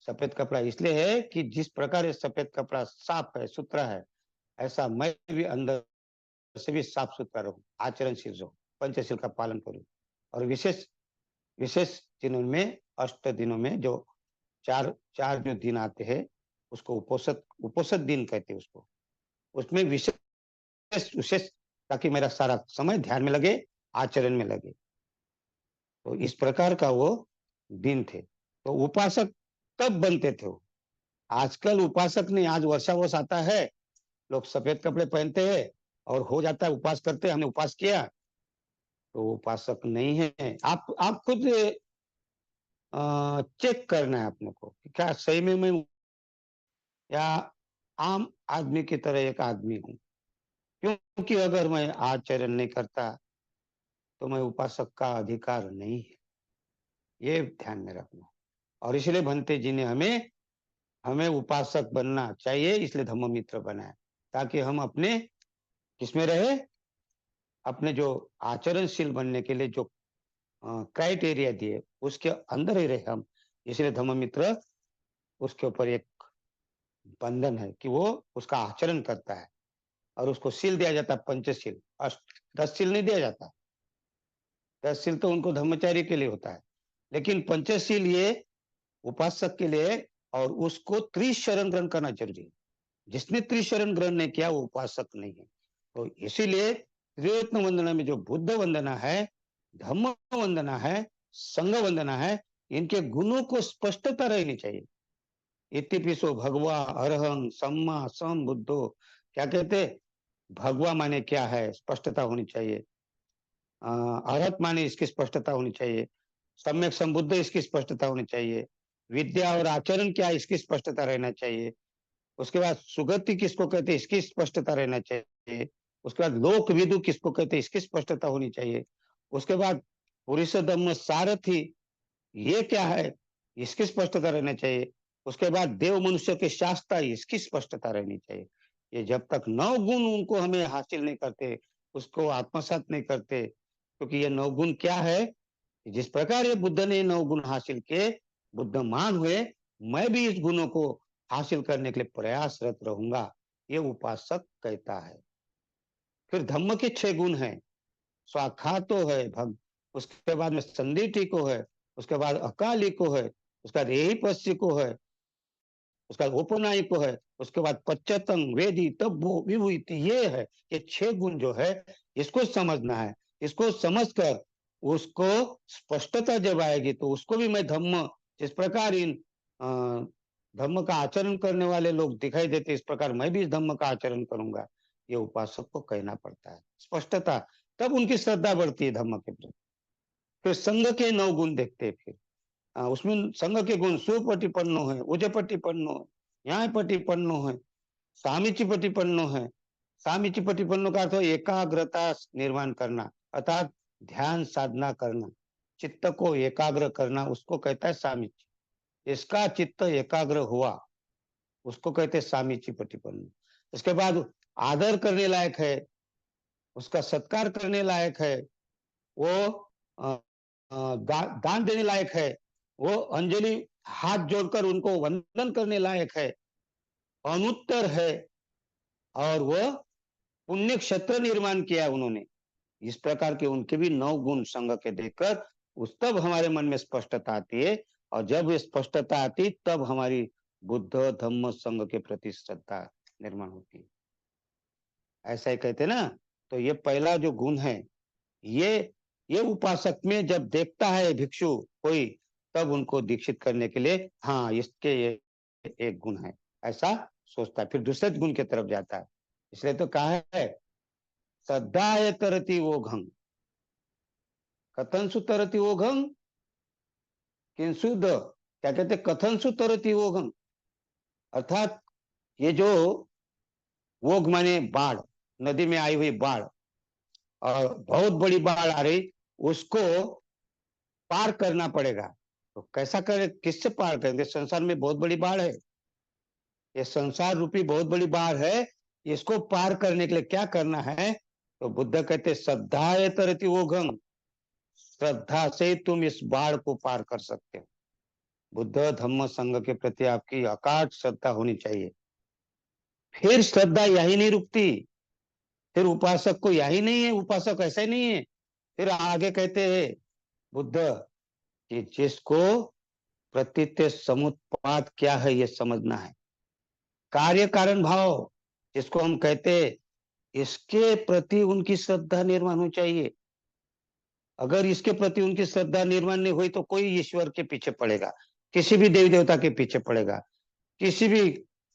सफेद कपड़ा इसलिए है कि जिस प्रकार ये सफेद कपड़ा साफ है, सुथरा है, ऐसा मैं भी अंदर से भी साफ सुथरा रहूं, आचरणशील रहूं, पंचशील का पालन करूं। और विशेष विशेष दिनों में, अष्ट दिनों में जो चार चार जो दिन आते हैं, उसको उपोषित उपोषित दिन कहते हैं उसको। उसमें विशेष विशेष, ताकि मेरा सारा समय ध्यान में लगे, आचरण में लगे। तो इस प्रकार का वो दिन थे। तो उपासक तब बनते थे वो। आजकल उपासक नहीं, आज वर्षावश आता है, लोग सफेद कपड़े पहनते हैं और हो जाता है उपास करते हैं, हमने उपास किया, तो उपासक नहीं है। आप खुद चेक करना है अपने को कि क्या सही में मैं, या आम आदमी की तरह एक आदमी हूँ। क्योंकि अगर मैं आचरण नहीं करता तो मैं उपासक का अधिकार नहीं है, ये ध्यान में रखना। और इसलिए भंते जी ने हमें हमें उपासक बनना चाहिए, इसलिए धम्म मित्र बनाया, ताकि हम अपने किसमें रहे, अपने जो आचरणशील बनने के लिए जो क्राइटेरिया दिए उसके अंदर ही रहे हम। इसलिए धम्म मित्र, उसके ऊपर एक बंधन है कि वो उसका आचरण करता है, और उसको सील दिया जाता है, पंचशील, अष्ट 10 सील नहीं दिया जाता। 10 सील तो उनको धर्मचारी के लिए होता है, लेकिन पंचशील ये उपासक के लिए। और उसको त्रिशरण ग्रहण करना जरूरी है। जिसने त्रिशरण ग्रहण नहीं किया वो उपासक नहीं है। तो इसीलिए त्रिरत्न वंदना में जो बुद्ध वंदना है, धम्म वंदना है, संघ वंदना है, इनके गुणों को स्पष्टता रहनी चाहिए। इतिपिसो भगवा अरहं सम्मा सम बुद्धो, क्या कहते, भगवा माने क्या है, स्पष्टता होनी चाहिए। अरहत माने इसकी स्पष्टता होनी चाहिए। सम्यक संबुद्ध, इसकी स्पष्टता होनी चाहिए। विद्या और आचरण क्या, इसकी स्पष्टता रहना चाहिए। उसके बाद सुगति किसको कहते हैं, इसकी स्पष्टता रहना चाहिए। उसके बाद लोक विदु किसको कहते हैं, इसकी स्पष्टता होनी चाहिए। उसके बाद पुरुष धम्म सारथी, ये क्या है, इसकी स्पष्टता रहना चाहिए। उसके बाद देव मनुष्य के शास्त्र, इसकी स्पष्टता रहनी चाहिए। ये जब तक 9 गुण उनको हमें हासिल नहीं करते, उसको आत्मसात नहीं करते, क्योंकि ये 9 गुण क्या है, जिस प्रकार ये बुद्ध ने 9 गुण हासिल किए, बुद्धमान हुए, मैं भी इस गुणों को हासिल करने के लिए प्रयासरत रहूंगा, ये उपासक कहता है। फिर धम्म के 6 गुण हैं। स्वाखातो है भग, उसके बाद में संदिटी को है, उसके बाद अकाली को है, उसके बाद यही पश्य को है, उसके बाद उपनायी को है, उसके बाद पच्चतंग वेदी तब वो विभूति, ये है। ये 6 गुण जो है, इसको समझना है। इसको समझकर उसको स्पष्टता जब आएगी तो उसको भी मैं धम्म, जिस प्रकार इन धम्म का आचरण करने वाले लोग दिखाई देते, इस प्रकार मैं भी इस धम्म का आचरण करूंगा, ये उपासक को कहना पड़ता है। स्पष्टता, तब उनकी श्रद्धा बढ़ती है धम्म के प्रति। फिर संघ के 9 गुण देखते हैं। फिर उसमें संघ के गुण, सुपटिपन्नो है, उजपटिपन्नो है, न्यायपटिपन्नो है, सामीचिपटिपन्नो है। सामीचिपटिपन्नो का अर्थ है एकाग्रता निर्माण करना, अर्थात ध्यान साधना करना, चित्त को एकाग्र करना, उसको कहता है सामीची। इसका चित्त एकाग्र हुआ, उसको कहते हैं सामीचिपटिपन्नो। इसके बाद आदर करने लायक है, उसका सत्कार करने लायक है, वो दान देने लायक है, वो अंजलि हाथ जोड़कर उनको वंदन करने लायक है, अनुत्तर है, और वह पुण्य क्षेत्र निर्माण किया उन्होंने। इस प्रकार के उनके भी 9 गुण संघ के देखकर उस तब हमारे मन में स्पष्टता आती है। और जब ये स्पष्टता आती तब हमारी बुद्ध धम्म संघ के प्रति श्रद्धा निर्माण होती है। ऐसा ही कहते ना। तो ये पहला जो गुण है, ये ये उपासक में जब देखता है भिक्षु कोई, तब उनको दीक्षित करने के लिए, हाँ इसके ये एक गुण है, ऐसा सोचता है। फिर दूसरे गुण की तरफ जाता है। इसलिए तो कहा है, श्रद्धा है तरती वो घंग, कथन सुतरति ओघम किंसु द, क्या कहते, कथन सुतरति ओघम, अर्थात ये जो ओघ माने बाढ़, नदी में आई हुई बाढ़, और बहुत बड़ी बाढ़ आ रही, उसको पार करना पड़ेगा। तो कैसा करे, किससे पार करेंगे? संसार में बहुत बड़ी बाढ़ है, ये संसार रूपी बहुत बड़ी बाढ़ है, इसको पार करने के लिए क्या करना है? तो बुद्ध कहते श्रद्धा है तरती ओघम, श्रद्धा से तुम इस बाढ़ को पार कर सकते हो। बुद्ध धम्म संघ के प्रति आपकी अकाट श्रद्धा होनी चाहिए। फिर श्रद्धा यही नहीं रुकती, फिर उपासक को यही नहीं है, उपासक ऐसा ही नहीं है, फिर आगे कहते हैं बुद्ध कि जिसको प्रतीत्य समुत्पाद क्या है ये समझना है, कार्य कारण भाव जिसको हम कहते, इसके प्रति उनकी श्रद्धा निर्माण होनी चाहिए। अगर इसके प्रति उनकी श्रद्धा निर्माण नहीं हुई तो कोई ईश्वर के पीछे पड़ेगा, किसी भी देवी देवता के पीछे पड़ेगा, किसी भी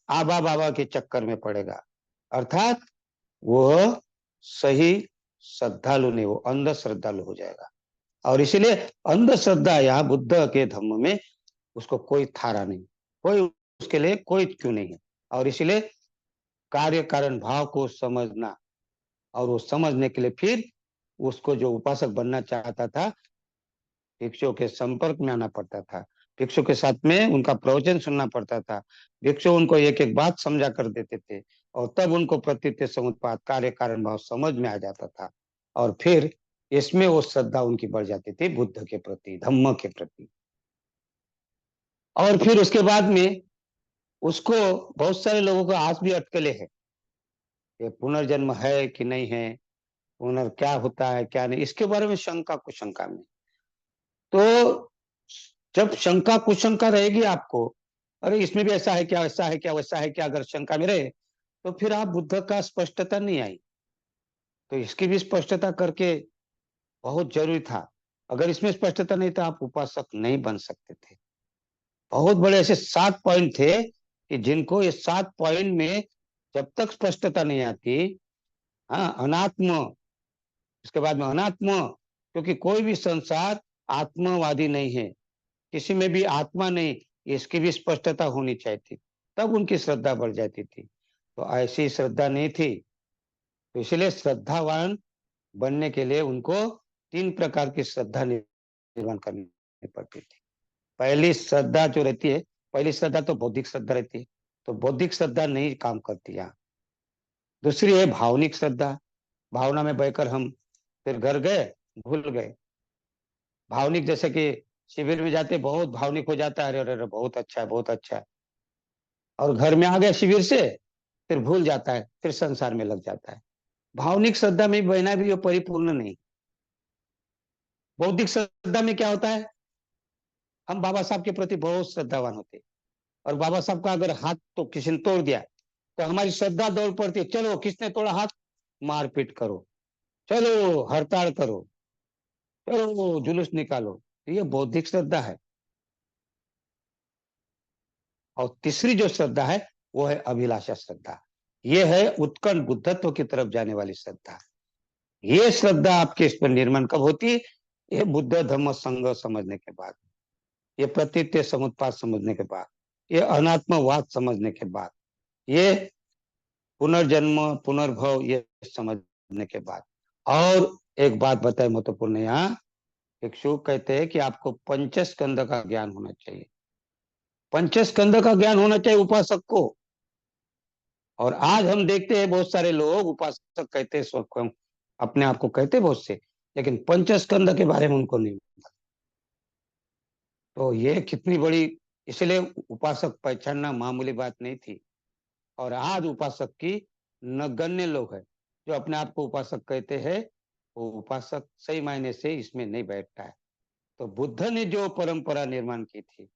आबा बाबा के चक्कर में पड़ेगा, अर्थात वह सही श्रद्धालु नहीं, वो अंध श्रद्धालु हो जाएगा। और इसीलिए अंधश्रद्धा यहाँ बुद्ध के धम्म में उसको कोई थारा नहीं, कोई उसके लिए कोई क्यों नहीं है। और इसीलिए कार्य कारण भाव को समझना, और वो समझने के लिए फिर उसको जो उपासक बनना चाहता था, भिक्षुओं के संपर्क में आना पड़ता था, भिक्षु के साथ में उनका प्रवचन सुनना पड़ता था, भिक्षु उनको एक एक बात समझा कर देते थे, और तब उनको प्रतीत्य समुत्पाद कार्य कारण भाव समझ में आ जाता था, और फिर इसमें वो श्रद्धा उनकी बढ़ जाती थी बुद्ध के प्रति, धम्म के प्रति। और फिर उसके बाद में उसको, बहुत सारे लोगों को आज भी अटकले है कि पुनर्जन्म है कि नहीं है, पुनर् क्या होता है क्या नहीं, इसके बारे में शंका कुशंका में। तो जब शंका कुशंका रहेगी आपको, अरे इसमें भी ऐसा है क्या, वैसा है क्या, वैसा है क्या, अगर शंका में रहे तो फिर आप बुद्ध का स्पष्टता नहीं आई। तो इसकी भी स्पष्टता करके बहुत जरूरी था। अगर इसमें स्पष्टता नहीं तो आप उपासक नहीं बन सकते थे। बहुत बड़े ऐसे 7 पॉइंट थे कि जिनको ये 7 पॉइंट में जब तक स्पष्टता नहीं आती, हाँ, अनात्म, उसके बाद में अनात्म, क्योंकि कोई भी संसार आत्मवादी नहीं है, किसी में भी आत्मा नहीं, इसकी भी स्पष्टता होनी चाहिए थी, तब उनकी श्रद्धा बढ़ जाती थी। तो ऐसी श्रद्धा नहीं थी, तो इसलिए श्रद्धावान बनने के लिए उनको 3 प्रकार की श्रद्धा निर्माण करनी पड़ती थी। पहली श्रद्धा जो रहती है, पहली श्रद्धा तो बौद्धिक श्रद्धा रहती है, तो बौद्धिक श्रद्धा नहीं काम करती यहाँ। दूसरी है भावनिक श्रद्धा, भावना में बहकर हम फिर घर गए, भूल गए। भावनिक जैसे कि शिविर में जाते बहुत भावनिक हो जाता है, अरे अरे बहुत अच्छा है, बहुत अच्छा है, और घर में आ गए शिविर से, फिर भूल जाता है, फिर संसार में लग जाता है। भावनिक श्रद्धा में बहना भी वो परिपूर्ण नहीं। बौद्धिक श्रद्धा में क्या होता है, हम बाबा साहब के प्रति बहुत श्रद्धावान होते, और बाबा साहब का अगर हाथ तो किसी ने तोड़ दिया तो हमारी श्रद्धा दौड़ पड़ती है, चलो किसने तोड़ा हाथ, मारपीट करो, चलो हड़ताल करो, चलो जुलूस निकालो। ये बौद्धिक श्रद्धा है। और तीसरी जो श्रद्धा है वो है अभिलाषा श्रद्धा, ये है उत्कट बुद्धत्व की तरफ जाने वाली श्रद्धा। ये श्रद्धा आपके इस पर निर्माण कब होती है? ये बुद्ध धम्म संघ समझने के बाद, ये प्रतीत्य समुत्पाद समझने के बाद, ये अनात्मवाद समझने के बाद, ये पुनर्जन्म पुनर्भव ये समझने के बाद। और एक बात बताए महत्वपूर्ण, यहाँ भिक्षु कहते हैं कि आपको पंचस्कंद का ज्ञान होना चाहिए, पंचस्कंद का ज्ञान होना चाहिए उपासक को। और आज हम देखते हैं बहुत सारे लोग उपासक कहते हैं, स्वयं अपने आप को कहते बहुत से, लेकिन पंचस्कंद के बारे में उनको नहीं। तो ये कितनी बड़ी, इसलिए उपासक पहचानना मामूली बात नहीं थी। और आज उपासक की नगण्य लोग हैं जो अपने आप को उपासक कहते हैं, वो उपासक सही मायने से इसमें नहीं बैठता है। तो बुद्ध ने जो परंपरा निर्माण की थी,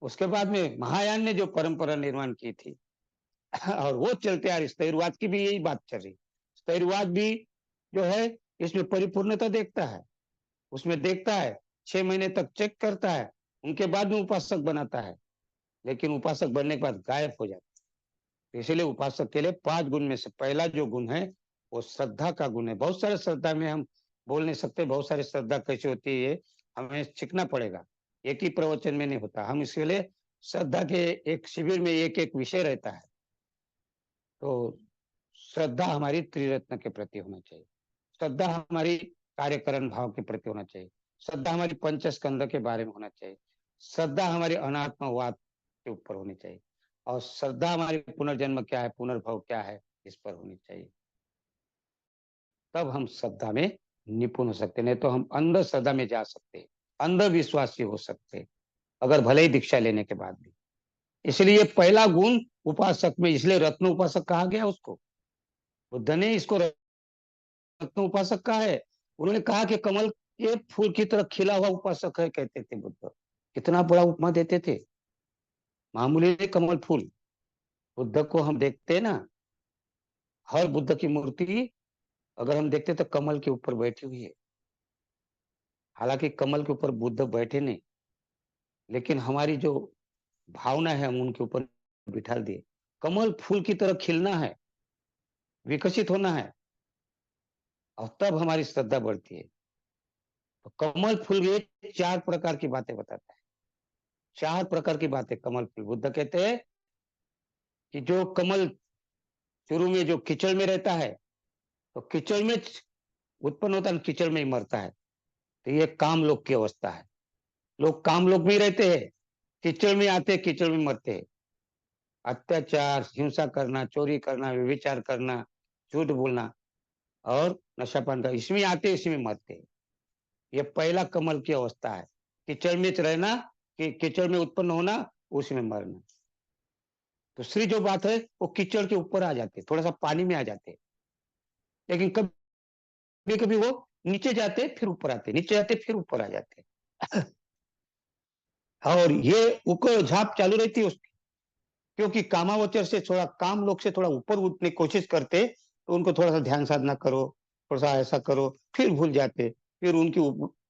उसके बाद में महायान ने जो परंपरा निर्माण की थी, और वो चलते आ रही, स्थैर्यवाद की भी यही बात चल रही। स्थैर्यवाद भी जो है इसमें परिपूर्णता देखता है, उसमें देखता है, 6 महीने तक चेक करता है, उनके बाद में उपासक बनाता है, लेकिन उपासक बनने के बाद गायब हो जाता है। इसीलिए उपासक के लिए 5 गुण में से पहला जो गुण है वो श्रद्धा का गुण है। बहुत सारे श्रद्धा में हम बोल नहीं सकते बहुत सारी श्रद्धा कैसी होती है, ये हमें सीखना पड़ेगा। एक ही प्रवचन में नहीं होता। हम इसके लिए श्रद्धा के एक शिविर में एक एक विषय रहता है। तो श्रद्धा हमारी त्रिरत्न के प्रति होना चाहिए। श्रद्धा हमारी कार्यकरण भाव के प्रति होना चाहिए। श्रद्धा हमारी पंचस्कंद के बारे में होना चाहिए। श्रद्धा हमारी अनात्मवाद के ऊपर होनी चाहिए। और श्रद्धा हमारी पुनर्जन्म क्या है, पुनर्भव क्या है, इस पर होनी चाहिए। तब हम श्रद्धा में निपुण हो सकते, नहीं तो हम अंधश्रद्धा में जा सकते, अंधविश्वासी हो सकते, अगर भले ही दीक्षा लेने के बाद भी। इसलिए पहला गुण उपासक में, इसलिए रत्न उपासक कहा गया उसको। बुद्ध ने इसको रत्न उपासक कहा है। उन्होंने कहा कि कमल के फूल की तरह खिला हुआ उपासक है, कहते थे बुद्ध। कितना बड़ा उपमा देते थे। मामूली नहीं कमल फूल। बुद्ध को हम देखते हैं ना, हर बुद्ध की मूर्ति अगर हम देखते तो कमल के ऊपर बैठी हुई है। हालांकि कमल के ऊपर बुद्ध बैठे नहीं, लेकिन हमारी जो भावना है हम उनके ऊपर बिठा दिए। कमल फूल की तरह खिलना है, विकसित होना है, और तब हमारी श्रद्धा बढ़ती है। तो कमल फूल ये 4 प्रकार की बातें बताता है। 4 प्रकार की बातें कमल फूल। बुद्ध कहते हैं कि जो कमल शुरू में जो कीचड़ में रहता है, तो कीचड़ में उत्पन्न होता है, कीचड़ में ही मरता है। तो ये काम लोग की अवस्था है। लोग काम लोग में ही रहते हैं, कीचड़ में आते, कीचड़ में मरते हैं। अत्याचार, हिंसा करना, चोरी करना, व्यभिचार करना, झूठ बोलना और नशापान करना, इसमें आते, इसी में मरते हैं। ये पहला कमल की अवस्था है। कीचड़ में रहना, कि कीचड़ में उत्पन्न होना, उसी में मरना। दूसरी जो बात है, वो कीचड़ के ऊपर आ जाते, थोड़ा सा पानी में आ जाते, लेकिन कभी कभी वो नीचे जाते फिर ऊपर आते, नीचे जाते फिर ऊपर आ जाते। और ये उको झाप चालू रहती है उसकी। क्योंकि कामावचर से थोड़ा, काम लोग से थोड़ा ऊपर उठने की कोशिश करते, तो उनको थोड़ा सा ध्यान साधना करो, थोड़ा सा ऐसा करो, फिर भूल जाते। फिर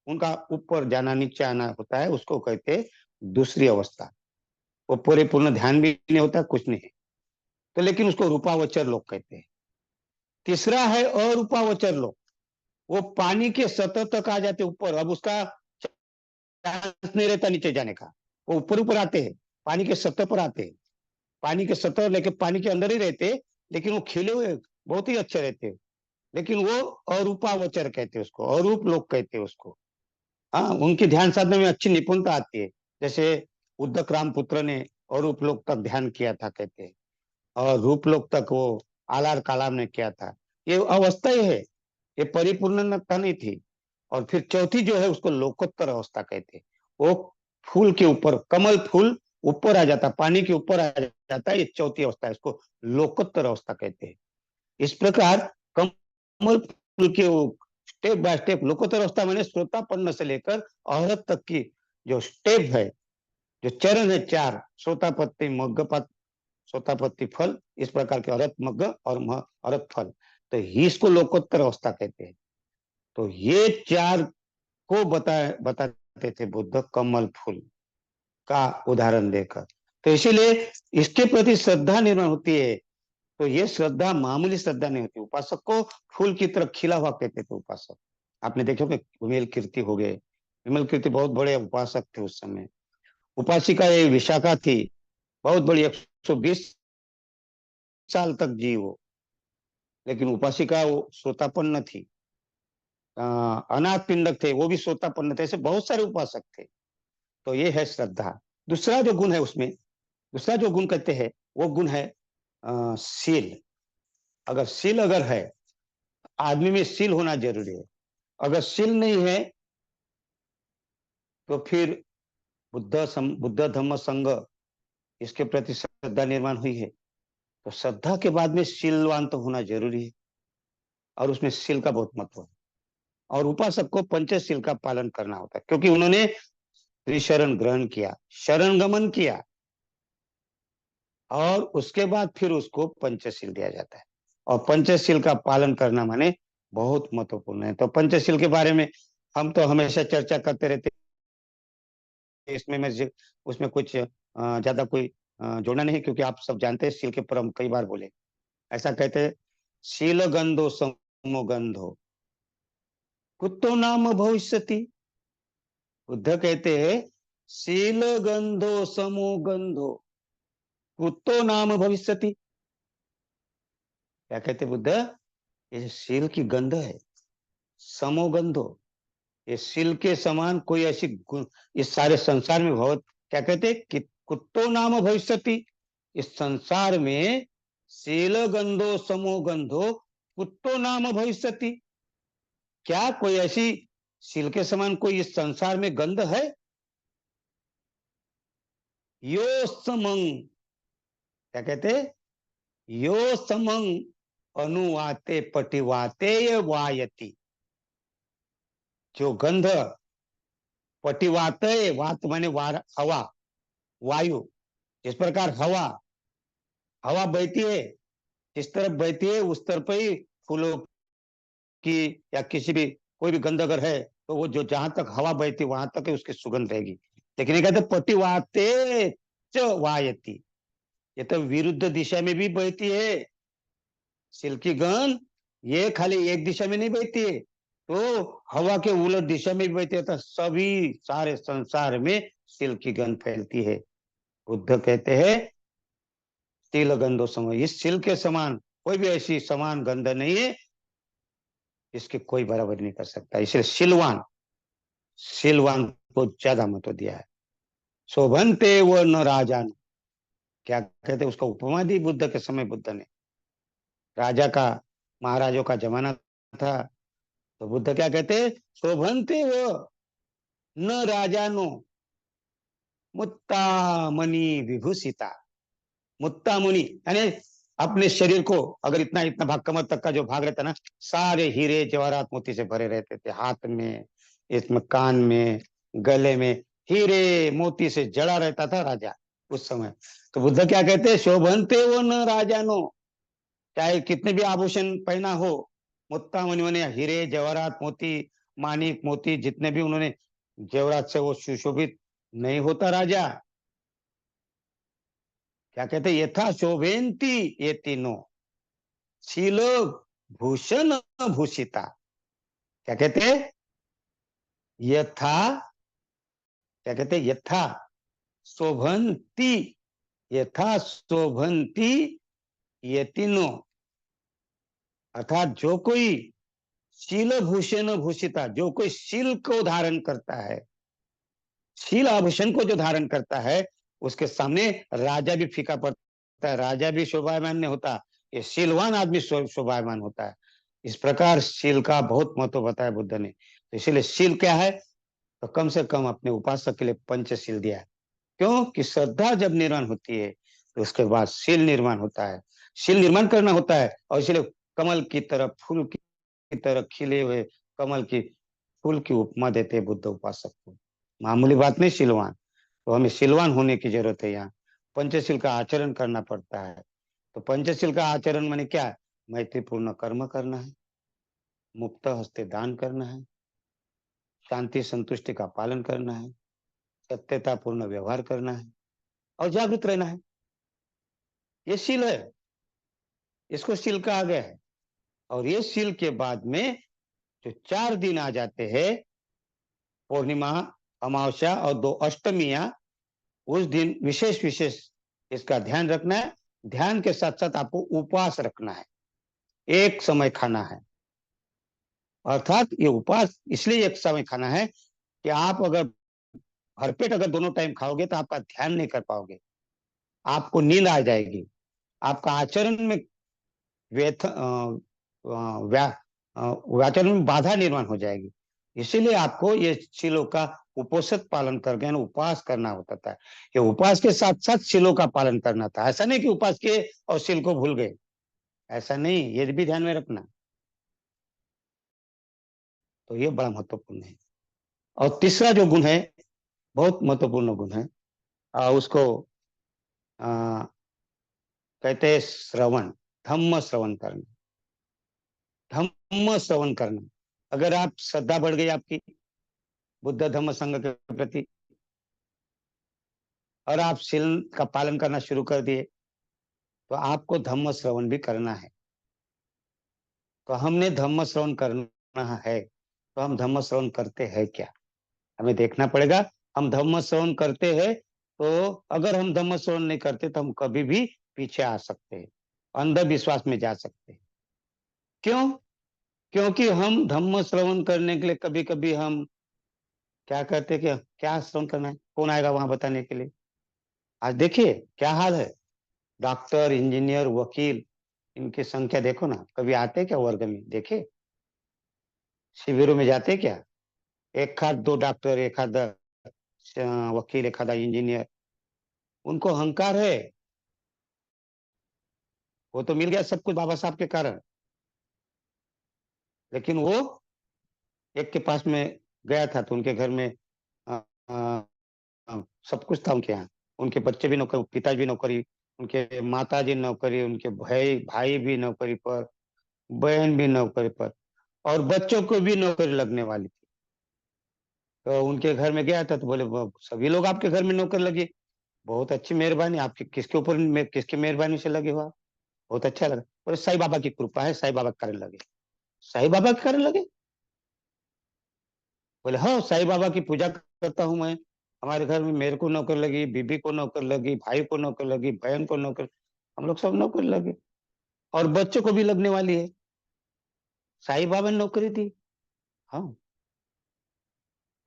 उनका ऊपर जाना, नीचे आना होता है, उसको कहते दूसरी अवस्था। वो पूरे पूर्ण ध्यान भी नहीं होता, कुछ नहीं। तो लेकिन उसको रूपावचर लोग कहते हैं। तीसरा है अरूपावचर लोग। वो पानी के सतह तक आ जाते ऊपर, अब उसका चांस नहीं रहता नीचे जाने का। वो ऊपर ऊपर आते हैं, पानी के सतह पर आते हैं, पानी के सतह लेके पानी के अंदर ही रहते, लेकिन वो खिले हुए बहुत ही अच्छे रहते। लेकिन वो अरूपावचर कहते हैं उसको, अरूप लोग कहते हैं उसको। हाँ, उनकी ध्यान साधना में अच्छी निपुणता आती है। जैसे उद्दक राम पुत्र ने अरूप लोक तक ध्यान किया था, कहते हैं। और रूप लोक तक वो आलार कालाम ने किया था। ये अवस्था ही है, ये परिपूर्णता नहीं थी। और फिर चौथी जो है, उसको लोकोत्तर अवस्था कहते हैं। वो फूल के ऊपर, कमल फूल ऊपर आ जाता, पानी के ऊपर आ जाता है, ये चौथी अवस्था है, इसको लोकोत्तर अवस्था कहते हैं। इस प्रकार कमल फूल के स्टेप बाय स्टेप, लोकोत्तर अवस्था मैंने श्रोतापन्न से लेकर अहरत तक की जो स्टेप है, जो चरण है 4, श्रोतापत्ति, मग्गपत, श्रोतापत्ति फल, इस प्रकार के अरत मग्ग और अरत फल, तो इसको लोकोत्तर अवस्था कहते हैं। तो ये 4 को बताते थे बुद्ध कमल फूल का उदाहरण देकर। तो इसीलिए इसके प्रति श्रद्धा निर्माण होती है। तो ये श्रद्धा मामूली श्रद्धा नहीं होती। उपासक को फूल की तरह खिला हुआ कहते थे उपासक। आपने देखो कि विमल कीर्ति हो गए, विमल कीर्ति बहुत बड़े उपासक थे उस समय। उपासिका ये विशाखा थी, बहुत बड़ी, 120 साल तक जी वो। लेकिन उपासिका वो श्रोतापन्न थी। अनाथ पिंडक थे, वो भी श्रोतापन्न थे। ऐसे बहुत सारे उपासक थे। तो ये है श्रद्धा। दूसरा जो गुण है उसमें, दूसरा जो गुण कहते हैं, वो गुण है शील। अगर है, आदमी में शील होना जरूरी है। अगर शील नहीं है, तो फिर बुद्ध धम्म संघ, इसके प्रति श्रद्धा निर्माण हुई है। तो श्रद्धा के बाद में शीलवान तो होना जरूरी है, और उसमें शील का बहुत महत्व है। और उपासक को पंचशील का पालन करना होता है, क्योंकि उन्होंने त्रिशरण ग्रहण किया, शरण गमन किया, और उसके बाद फिर उसको पंचशील दिया जाता है। और पंचशील का पालन करना माने बहुत महत्वपूर्ण है। तो पंचशील के बारे में हम तो हमेशा चर्चा करते रहते हैं। इसमें मैं उसमें कुछ ज्यादा कोई जोड़ना नहीं, क्योंकि आप सब जानते हैं शील के परम कई बार बोले। ऐसा कहते हैं, शील गंधो समो गंधो, कुतो नाम भविष्यति। बुद्ध कहते हैं शील गंधो समो गंधो कुतो नाम भविष्यति। क्या कहते बुद्ध, ये शील की गंध है, समोगंधो, ये शील के समान कोई ऐसी इस सारे संसार में भगवत क्या कहते कि कुत्तो नाम भविष्यति। इस संसार में शील गंधो समो गंधो कुत्तो नाम भविष्यति। क्या कोई ऐसी शील के समान कोई इस संसार में गंध है? यो समंग, क्या कहते, यो समंग अनुवाते पटिवाते वायति। जो गंध पटिवात, वात माने हवा, वायु, जिस प्रकार हवा हवा बहती है, जिस तरफ बहती है उस तरफ ही फूलों की या किसी भी कोई भी गंध अगर है तो वो जो जहां तक हवा बहती वहां तक ही उसकी सुगंध रहेगी। लेकिन ये कहते पटिवाते च वायति, ये तो विरुद्ध दिशा में भी बहती है। सिल्की गंध ये खाली एक दिशा में नहीं बहती है, तो हवा के उलट दिशा में भी बहती है, तो सभी सारे संसार में सिल्की गंध फैलती है। बुद्ध कहते हैं तिल गंधो समय, इस सिल के समान कोई भी ऐसी समान गंध नहीं है, इसकी कोई बराबरी नहीं कर सकता। इसलिए सिलवान सिलवान को ज्यादा महत्व दिया है। शोभनते वो न राजान, क्या कहते उसका उपमा दी बुद्ध के समय। बुद्ध ने राजा का, महाराजों का जमाना था, तो बुद्ध क्या कहते, शोभनते वो न राजानो मुत्ता मणि विभूषिता। मुत्ता मुनि यानी अपने शरीर को अगर इतना इतना भाग, कमर तक का जो भाग रहता ना, सारे हीरे जवाहरात मोती से भरे रहते थे। हाथ में, इसमें कान में, गले में हीरे मोती से जड़ा रहता था राजा उस समय। तो बुद्ध क्या कहते हैं, शोभनते वो न राजानो, चाहे कितने भी आभूषण पहना हो, मुत्ता मुनि ने हीरे जवाहरात मोती मानिक मोती जितने भी उन्होंने जेवरात से वो सुशोभित नहीं होता राजा। क्या कहते यथा शोभेन्ति ये तीनों शील भूषण भूषिता। क्या कहते यथा, क्या कहते यथा शोभंती, यथा शोभंती ये तीनों, अर्थात जो कोई शील भूषण भूषिता, जो कोई शील को धारण करता है, शील आभूषण को जो धारण करता है, उसके सामने राजा भी फीका पड़ता है, राजा भी शोभायमान नहीं होता, ये शीलवान आदमी शोभायमान होता है। इस प्रकार शील का बहुत महत्व बताया बुद्ध ने। तो इसीलिए शील क्या है, तो कम से कम अपने उपासक के लिए पंचशील दिया है। क्यों कि श्रद्धा जब निर्माण होती है तो उसके बाद शील निर्माण होता है, शील निर्माण करना होता है। और इसलिए कमल की तरह, फूल की तरह खिले हुए कमल की फूल की उपमा देते हैं बुद्ध उपासक को। मामूली बात नहीं शीलवान, तो हमें शीलवान होने की जरूरत है। यहाँ पंचशील का आचरण करना पड़ता है। तो पंचशील का आचरण माने क्या है, मैत्रीपूर्ण कर्म करना है, मुक्त हस्ते दान करना है, शांति संतुष्टि का पालन करना है, सत्यतापूर्ण व्यवहार करना है और जागृत रहना है। ये शील है, इसको शील कहा गया है। और ये शील के बाद में जो 4 दिन आ जाते हैं, पूर्णिमा, अमावस्या और 2 अष्टमियां, उस दिन विशेष विशेष इसका ध्यान रखना है। ध्यान के साथ साथ आपको उपवास रखना है, एक समय खाना है। अर्थात ये उपवास इसलिए एक समय खाना है कि आप अगर भरपेट अगर दोनों टाइम खाओगे तो आपका ध्यान नहीं कर पाओगे, आपको नींद आ जाएगी, आपका आचरण में व्यथ व्या व्याचरण में बाधा निर्माण हो जाएगी। इसीलिए आपको ये शीलों का उपोषित पालन करके उपवास करना होता था। ये उपवास के साथ साथ शीलों का पालन करना था। ऐसा नहीं कि उपवास किए और शील को भूल गए, ऐसा नहीं, ये भी ध्यान में रखना। तो ये बड़ा महत्वपूर्ण है। और तीसरा जो गुण है, बहुत महत्वपूर्ण गुण है, उसको आ, कहते हैं श्रवण, धम्म श्रवण करना। धम्म श्रवण करना, अगर आप श्रद्धा बढ़ गई आपकी बुद्ध धम्म संघ के प्रति और आप शील का पालन करना शुरू कर दिए, तो आपको धम्म श्रवण भी करना है। तो हमने धम्म श्रवण करना है, तो हम धम्म श्रवण करते हैं क्या? हमें देखना पड़ेगा। हम धम्म श्रवण करते हैं, तो अगर हम धम्म श्रवण नहीं करते तो हम कभी भी पीछे आ सकते हैं, अंधविश्वास में जा सकते हैं। क्यों? क्योंकि हम धम्म श्रवण करने के लिए कभी कभी हम क्या कहते हैं कि क्या श्रवण करना है, कौन आएगा वहां बताने के लिए? आज देखिए क्या हाल है। डॉक्टर, इंजीनियर, वकील, इनकी संख्या देखो ना, कभी आते क्या वर्ग में? देखे शिविरों में जाते क्या? एक आध दो डॉक्टर, एक आध वकील, एक आधा इंजीनियर, उनको अहंकार है। वो तो मिल गया सब कुछ बाबा साहब के कारण, लेकिन वो एक के पास में गया था तो उनके घर में अ, अ, सब कुछ था उनके यहाँ। उनके बच्चे भी नौकरी, पिताजी भी नौकरी, उनके माता जी नौकरी, उनके भाई भाई भी नौकरी पर, बहन भी नौकरी पर, और बच्चों को भी नौकरी लगने वाली थी। तो उनके घर में गया था तो बोले, सभी लोग आपके घर में नौकरी लगी, बहुत अच्छी मेहरबानी आपकी, किसके ऊपर किसकी मेहरबानी से लगे हुआ? बहुत अच्छा लगा। बोले साईं बाबा की कृपा है, साईं बाबा के कारण लगे। साईं बाबा के कारण लगे? बोले हाँ, साईं बाबा की पूजा करता हूँ मैं। हमारे घर में मेरे को नौकर लगी, बीबी को नौकर लगी, भाई को नौकर लगी, बहन को नौकर, हम लोग सब नौकर लगे, और बच्चों को भी लगने वाली है। साईं बाबा ने नौकरी दी। हाँ।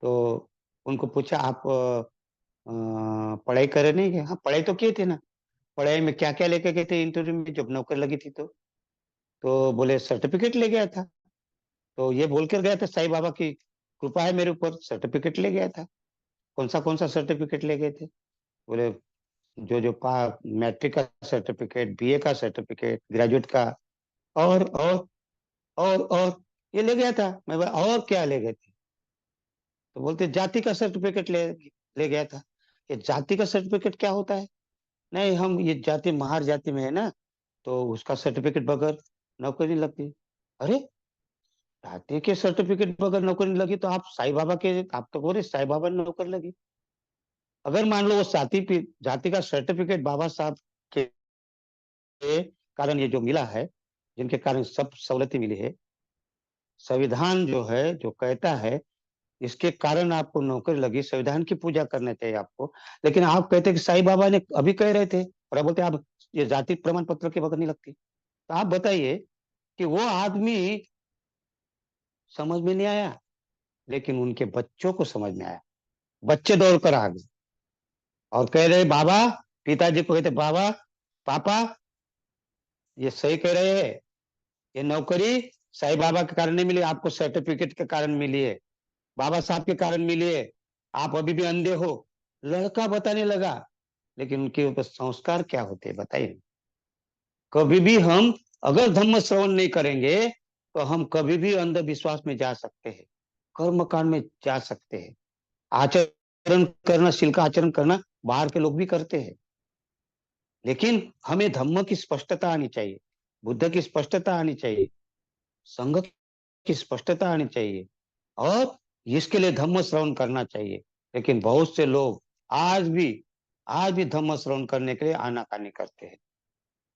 तो उनको पूछा, आप पढ़ाई करे नहीं क्या? हाँ, पढ़ाई तो किए थे ना। पढ़ाई में क्या क्या लेके गए थे इंटरव्यू में जब नौकर लगी थी? तो बोले सर्टिफिकेट ले गया था। तो ये बोल कर गया था, साईं बाबा की कृपा है मेरे ऊपर, सर्टिफिकेट ले गया था। कौन सा सर्टिफिकेट ले गए थे? बोले जो जो पा मैट्रिक का सर्टिफिकेट, बीए का सर्टिफिकेट, ग्रेजुएट का, और और ये ले गया था। मैं बोला और क्या ले गए थे? तो बोलते जाति का सर्टिफिकेट ले ले गया था। ये जाति का सर्टिफिकेट क्या होता है? नहीं, हम ये जाति महार जाति में है ना, तो उसका सर्टिफिकेट बगैर नौकरी नहीं लगती। अरे, जाति के सर्टिफिकेट बगैर नौकरी नहीं लगी तो आप साईं बाबा के, आप तो बोले साईं बाबा ने नौकरी लगी। अगर मान लो वो जाति का सर्टिफिकेट बाबा साहब के कारण ये जो मिला है, जिनके कारण सब सहूलतें मिली है, संविधान जो है जो कहता है, इसके कारण आपको नौकरी लगी, संविधान की पूजा करना चाहिए आपको। लेकिन आप कहते हैं कि साईं बाबा ने अभी कह रहे थे, और आप बोलते आप ये जाति प्रमाण पत्र के बगैर नहीं लगती। तो आप बताइए कि वो आदमी समझ में नहीं आया, लेकिन उनके बच्चों को समझ में आया। बच्चे दौड़ कर आ गए और कह रहे बाबा, पिताजी को कहते बाबा, पापा, ये सही कह रहे हैं, ये नौकरी साईं बाबा के कारण नहीं मिली, आपको सर्टिफिकेट के कारण मिली है, बाबा साहब के कारण मिली है। आप अभी भी अंधे हो। लड़का बताने लगा। लेकिन उनके ऊपर संस्कार क्या होते हैं बताइए? कभी भी हम अगर धम्म श्रवण नहीं करेंगे तो हम कभी भी अंधविश्वास में जा सकते हैं, कर्म कांड में जा सकते हैं। आचरण करना, शील का आचरण करना बाहर के लोग भी करते हैं, लेकिन हमें धम्म की स्पष्टता आनी चाहिए, बुद्ध की स्पष्टता आनी चाहिए, संघ की स्पष्टता आनी चाहिए, और इसके लिए धम्म श्रवण करना चाहिए। लेकिन बहुत से लोग आज भी आज भी धम्म श्रवण करने के लिए आनाकानी करते हैं,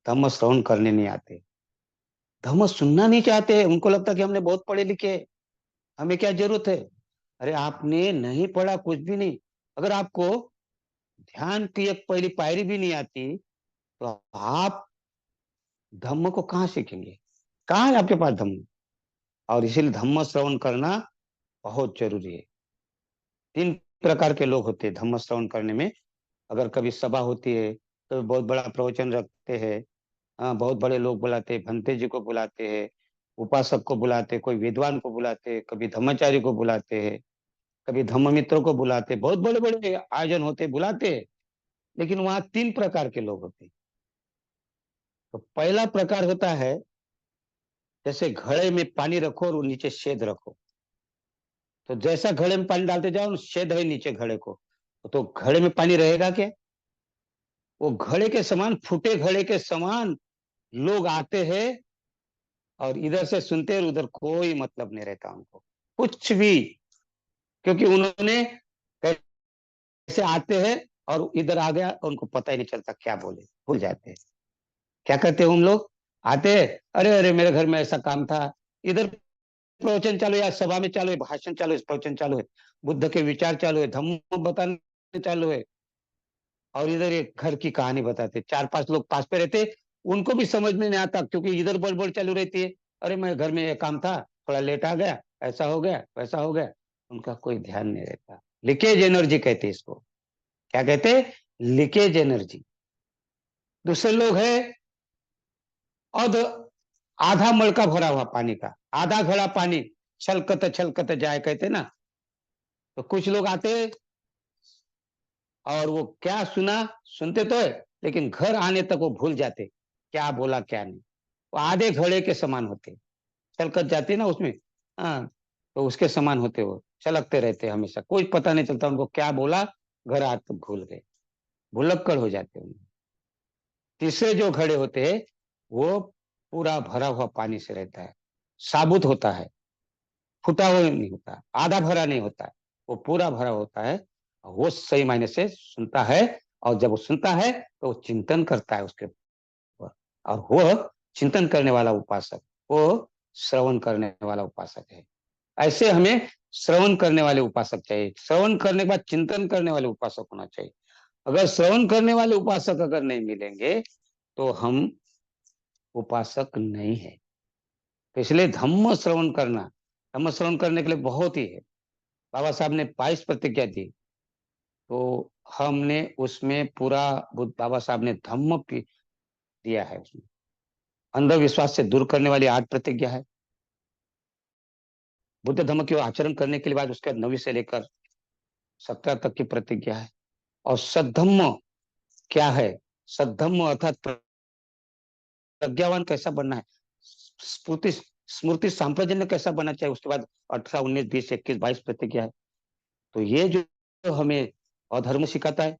धम्म श्रवण करने नहीं आते, धम्म सुनना नहीं चाहते हैं। उनको लगता है कि हमने बहुत पढ़े लिखे हैं, हमें क्या जरूरत है? अरे आपने नहीं पढ़ा कुछ भी नहीं। अगर आपको ध्यान की एक पहली पायरी भी नहीं आती तो आप धम्म को कहाँ सीखेंगे? कहाँ है आपके पास धम्म? और इसीलिए धम्म श्रवण करना बहुत जरूरी है। तीन प्रकार के लोग होते हैं धम्म श्रवण करने में। अगर कभी सभा होती है तो बहुत बड़ा प्रवचन रखते हैं, हाँ, बहुत बड़े लोग बुलाते हैं, भंते जी को बुलाते हैं, उपासक को बुलाते हैं, कोई विद्वान को बुलाते हैं, कभी धम्मचारी को बुलाते हैं, कभी धम्म मित्रों को बुलाते हैं, बहुत बड़े बड़े आयोजन होते हैं, बुलाते हैं। लेकिन वहां तीन प्रकार के लोग होते हैं। तो पहला प्रकार होता है, जैसे घड़े में पानी रखो और नीचे छेद रखो, तो जैसा घड़े में पानी डालते जाओ, छेद है नीचे घड़े को, तो घड़े में पानी रहेगा क्या? वो घड़े के समान, फूटे घड़े के समान लोग आते हैं, और इधर से सुनते हैं, उधर कोई मतलब नहीं रहता उनको कुछ भी, क्योंकि उन्होंने कैसे आते हैं और इधर आ गया, उनको पता ही नहीं चलता क्या बोले, भूल जाते हैं। क्या करते हैं हम लोग? आते हैं, अरे अरे मेरे घर में ऐसा काम था, इधर प्रवचन चालू है, या सभा में चालू है, भाषण चालू है, प्रवचन चालू है, बुद्ध के विचार चालू है, धम्म बताने चालू है, और इधर एक घर की कहानी बताते, चार पांच लोग पास पे रहते, उनको भी समझ में नहीं आता, क्योंकि इधर बड़बड़ चालू रहती है। अरे मैं घर में एक काम था, थोड़ा लेट आ गया, ऐसा हो गया, वैसा हो गया। उनका कोई ध्यान नहीं रहता। लीकेज एनर्जी कहते हैं इसको। क्या कहते हैं? Leakage energy. दूसरे लोग है, और आधा मड़का भरा हुआ पानी का, आधा घड़ा पानी छलकत जाए, कहते ना। तो कुछ लोग आते, और वो क्या सुना, सुनते तो है, लेकिन घर आने तक वो भूल जाते क्या बोला क्या नहीं। वो आधे घड़े के समान होते, छलकत जाती ना उसमें। हाँ, तो उसके समान होते, वो छलकते रहते हमेशा, कोई पता नहीं चलता उनको क्या बोला, घर आते तक भूल गए, भुलक्कड़ हो जाते उनमें। तीसरे जो घड़े होते हैं, वो पूरा भरा हुआ पानी से रहता है, साबुत होता है, फुटा हुआ नहीं होता, आधा भरा नहीं होता है, वो पूरा भरा होता है। वो सही मायने से सुनता है, और जब वो सुनता है तो वो चिंतन करता है उसके ऊपर। और वो चिंतन करने वाला उपासक, वो श्रवण करने वाला उपासक है। ऐसे हमें श्रवण करने वाले उपासक चाहिए, श्रवण करने के बाद चिंतन करने वाले उपासक होना चाहिए। अगर श्रवण करने वाले उपासक अगर नहीं मिलेंगे, तो हम उपासक नहीं है। तो इसलिए धम्म श्रवण करने के लिए बहुत ही है। बाबा साहब ने 22 प्रतिज्ञा दी, तो हमने उसमें पूरा, बाबा साहब ने धम्म दिया है उसमें। अंधविश्वास से दूर करने वाली 8 प्रतिज्ञा है। बुद्ध धम्म के आचरण करने के बाद उसके बाद 9वीं से लेकर 17 तक की प्रतिज्ञा है। और सद्धम्म क्या है? सद्धम्म अर्थात प्रज्ञावान कैसा बनना है, स्मृति स्मृति सांप्रजन्य कैसा बनना चाहिए, उसके बाद 18, 19, 20, 21, 22 प्रतिज्ञा है। तो ये जो हमें अधर्म सिखाता है,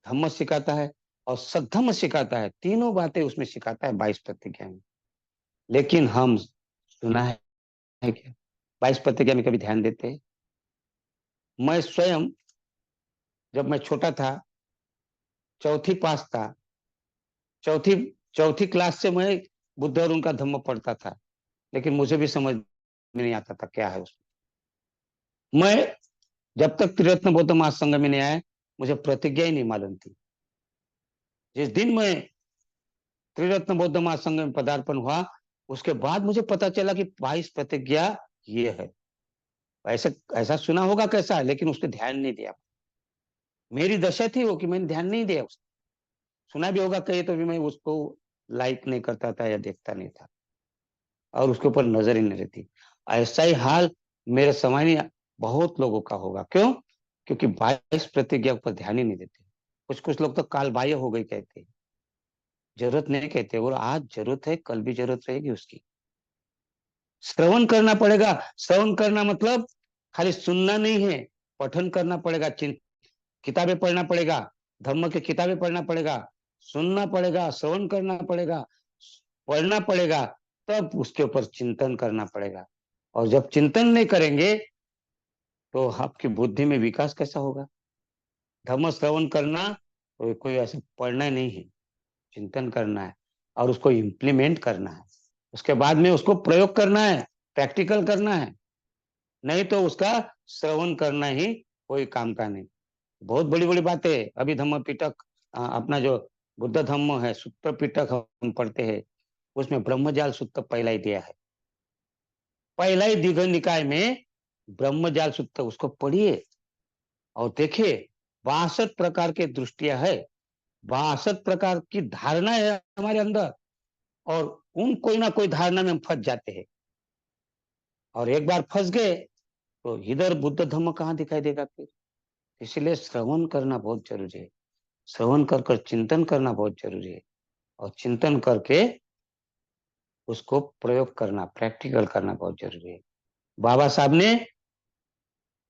धम्म सिखाता है, और सद्धम्म सिखाता है, तीनों बातें उसमें सिखाता है 22 प्रतिज्ञा में। लेकिन हम सुना है क्या 22 प्रतिज्ञा में? कभी ध्यान देते हैं? मैं स्वयं, जब मैं छोटा था, चौथी पास था, चौथी चौथी क्लास से मैं बुद्ध और उनका धम्म पढ़ता था, लेकिन मुझे भी समझ में नहीं आता था क्या है उसमें। मैं जब तक त्रिरत्न बौद्ध महासंघ में नहीं आया, मुझे प्रतिज्ञा ही नहीं मालूम थी। जिस दिन मैं त्रिरत्न बौद्ध महासंघ में पदार्पण हुआ, उसके बाद मुझे पता चला कि 22 प्रतिज्ञा ये है। ऐसे ऐसा सुना होगा कैसा, लेकिन उस पर ध्यान नहीं दिया। मेरी दशा थी वो कि मैंने ध्यान नहीं दिया। सुना भी होगा कहीं तो भी मैं उसको लाइक नहीं करता था या देखता नहीं था, और उसके ऊपर नजर ही नहीं रहती। ऐसा ही हाल मेरे समय में बहुत लोगों का होगा। क्यों? क्योंकि 22 प्रतिज्ञा पर ध्यान ही नहीं देते। कुछ कुछ लोग तो काल बाह्य हो गई कहते हैं, जरूरत नहीं कहते, और आज जरूरत है, कल भी जरूरत रहेगी उसकी। श्रवण करना पड़ेगा। श्रवण करना मतलब खाली सुनना नहीं है, पठन करना पड़ेगा, किताबें पढ़ना पड़ेगा, धर्म की किताबें पढ़ना पड़ेगा, सुनना पड़ेगा, श्रवण करना पड़ेगा, पढ़ना पड़ेगा, तब उसके ऊपर चिंतन करना पड़ेगा। और जब चिंतन नहीं करेंगे, तो आपकी बुद्धि में विकास कैसा होगा? धर्म श्रवण करना कोई ऐसे पढ़ना नहीं है, चिंतन करना है, और उसको इम्प्लीमेंट करना है। उसके बाद में उसको प्रयोग करना है, प्रैक्टिकल करना है। नहीं तो उसका श्रवण करना ही कोई काम का नहीं। बहुत बड़ी बड़ी बातें, अभी धम्म पिटक, अपना जो बुद्ध धम्म है, सूत्र पिटक हम पढ़ते हैं, उसमें ब्रह्मजाल सूत्र पहला ही दिया है। पहला ही दीघ निकाय में ब्रह्मजाल सूत्र, उसको पढ़िए और देखिए। 62 प्रकार के दृष्टियां है, 62 प्रकार की धारणा है हमारे अंदर, और उन कोई ना कोई धारणा में हम फंस जाते हैं। और एक बार फंस गए, तो इधर बुद्ध धम्म कहाँ दिखाई देगा फिर? इसलिए श्रवण करना बहुत जरूरी है। श्रवण कर कर चिंतन करना बहुत जरूरी है, और चिंतन करके उसको प्रयोग करना, प्रैक्टिकल करना बहुत जरूरी है। बाबा साहब ने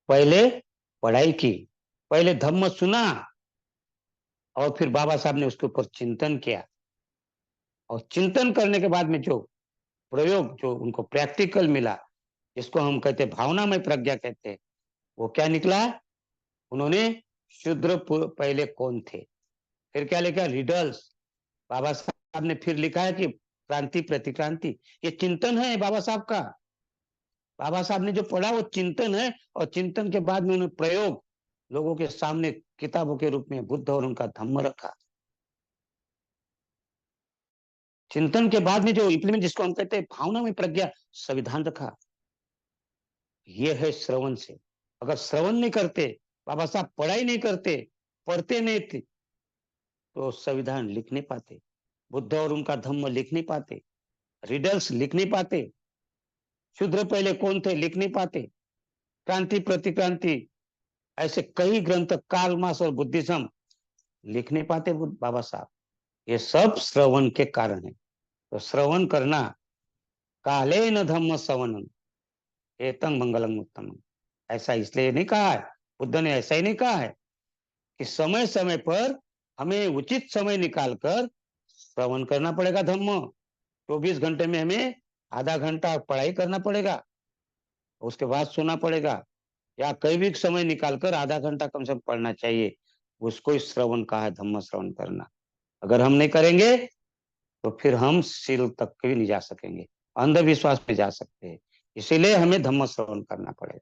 पहले पढ़ाई की, पहले धम्म सुना, और फिर बाबा साहब ने उसके ऊपर चिंतन किया, और चिंतन करने के बाद में जो प्रयोग, जो उनको प्रैक्टिकल मिला, जिसको हम कहते भावनामय प्रज्ञा कहते हैं, वो क्या निकला? उन्होंने शूद्र पहले कौन थे, फिर क्या लिखा? रिडल्स। बाबा साहब ने फिर लिखा है कि क्रांति प्रतिक्रांति। ये चिंतन है बाबा साहब का। बाबा साहब ने जो पढ़ा वो चिंतन है, और चिंतन के बाद में उन्होंने प्रयोग लोगों के सामने किताबों के रूप में बुद्ध और उनका धम्म रखा। चिंतन के बाद में जो इम्प्लीमेंट, जिसको हम कहते हैं भावना में प्रज्ञा, संविधान रखा। ये है श्रवण से। अगर श्रवण नहीं करते, बाबा साहब पढ़ाई नहीं करते, पढ़ते नहीं थे, तो संविधान लिख नहीं पाते, बुद्ध और उनका धम्म लिख नहीं पाते, रिडल्स लिख नहीं पाते, शूद्र पहले कौन थे लिख नहीं पाते, क्रांति प्रतिक्रांति, ऐसे कई ग्रंथ, कार्ल मार्क्स और बुद्धिज्म लिख नहीं पाते बाबा साहब। ये सब श्रवण के कारण है। तो श्रवण करना, काले न धम्म श्रवणम एतं मंगलम उत्तम, ऐसा इसलिए नहीं कहा है, बुद्ध ने ऐसा ही नहीं कहा है कि समय समय पर हमें उचित समय निकालकर श्रवण करना पड़ेगा धम्म। 24 घंटे में हमें आधा घंटा पढ़ाई करना पड़ेगा, उसके बाद सोना पड़ेगा, या कई भी समय निकालकर आधा घंटा कम से कम पढ़ना चाहिए। उसको ही श्रवण कहा है, धम्म श्रवण करना। अगर हम नहीं करेंगे तो फिर हम सील तक भी नहीं जा सकेंगे, अंधविश्वास में जा सकते हैं। इसीलिए हमें धम्म श्रवण करना पड़ेगा।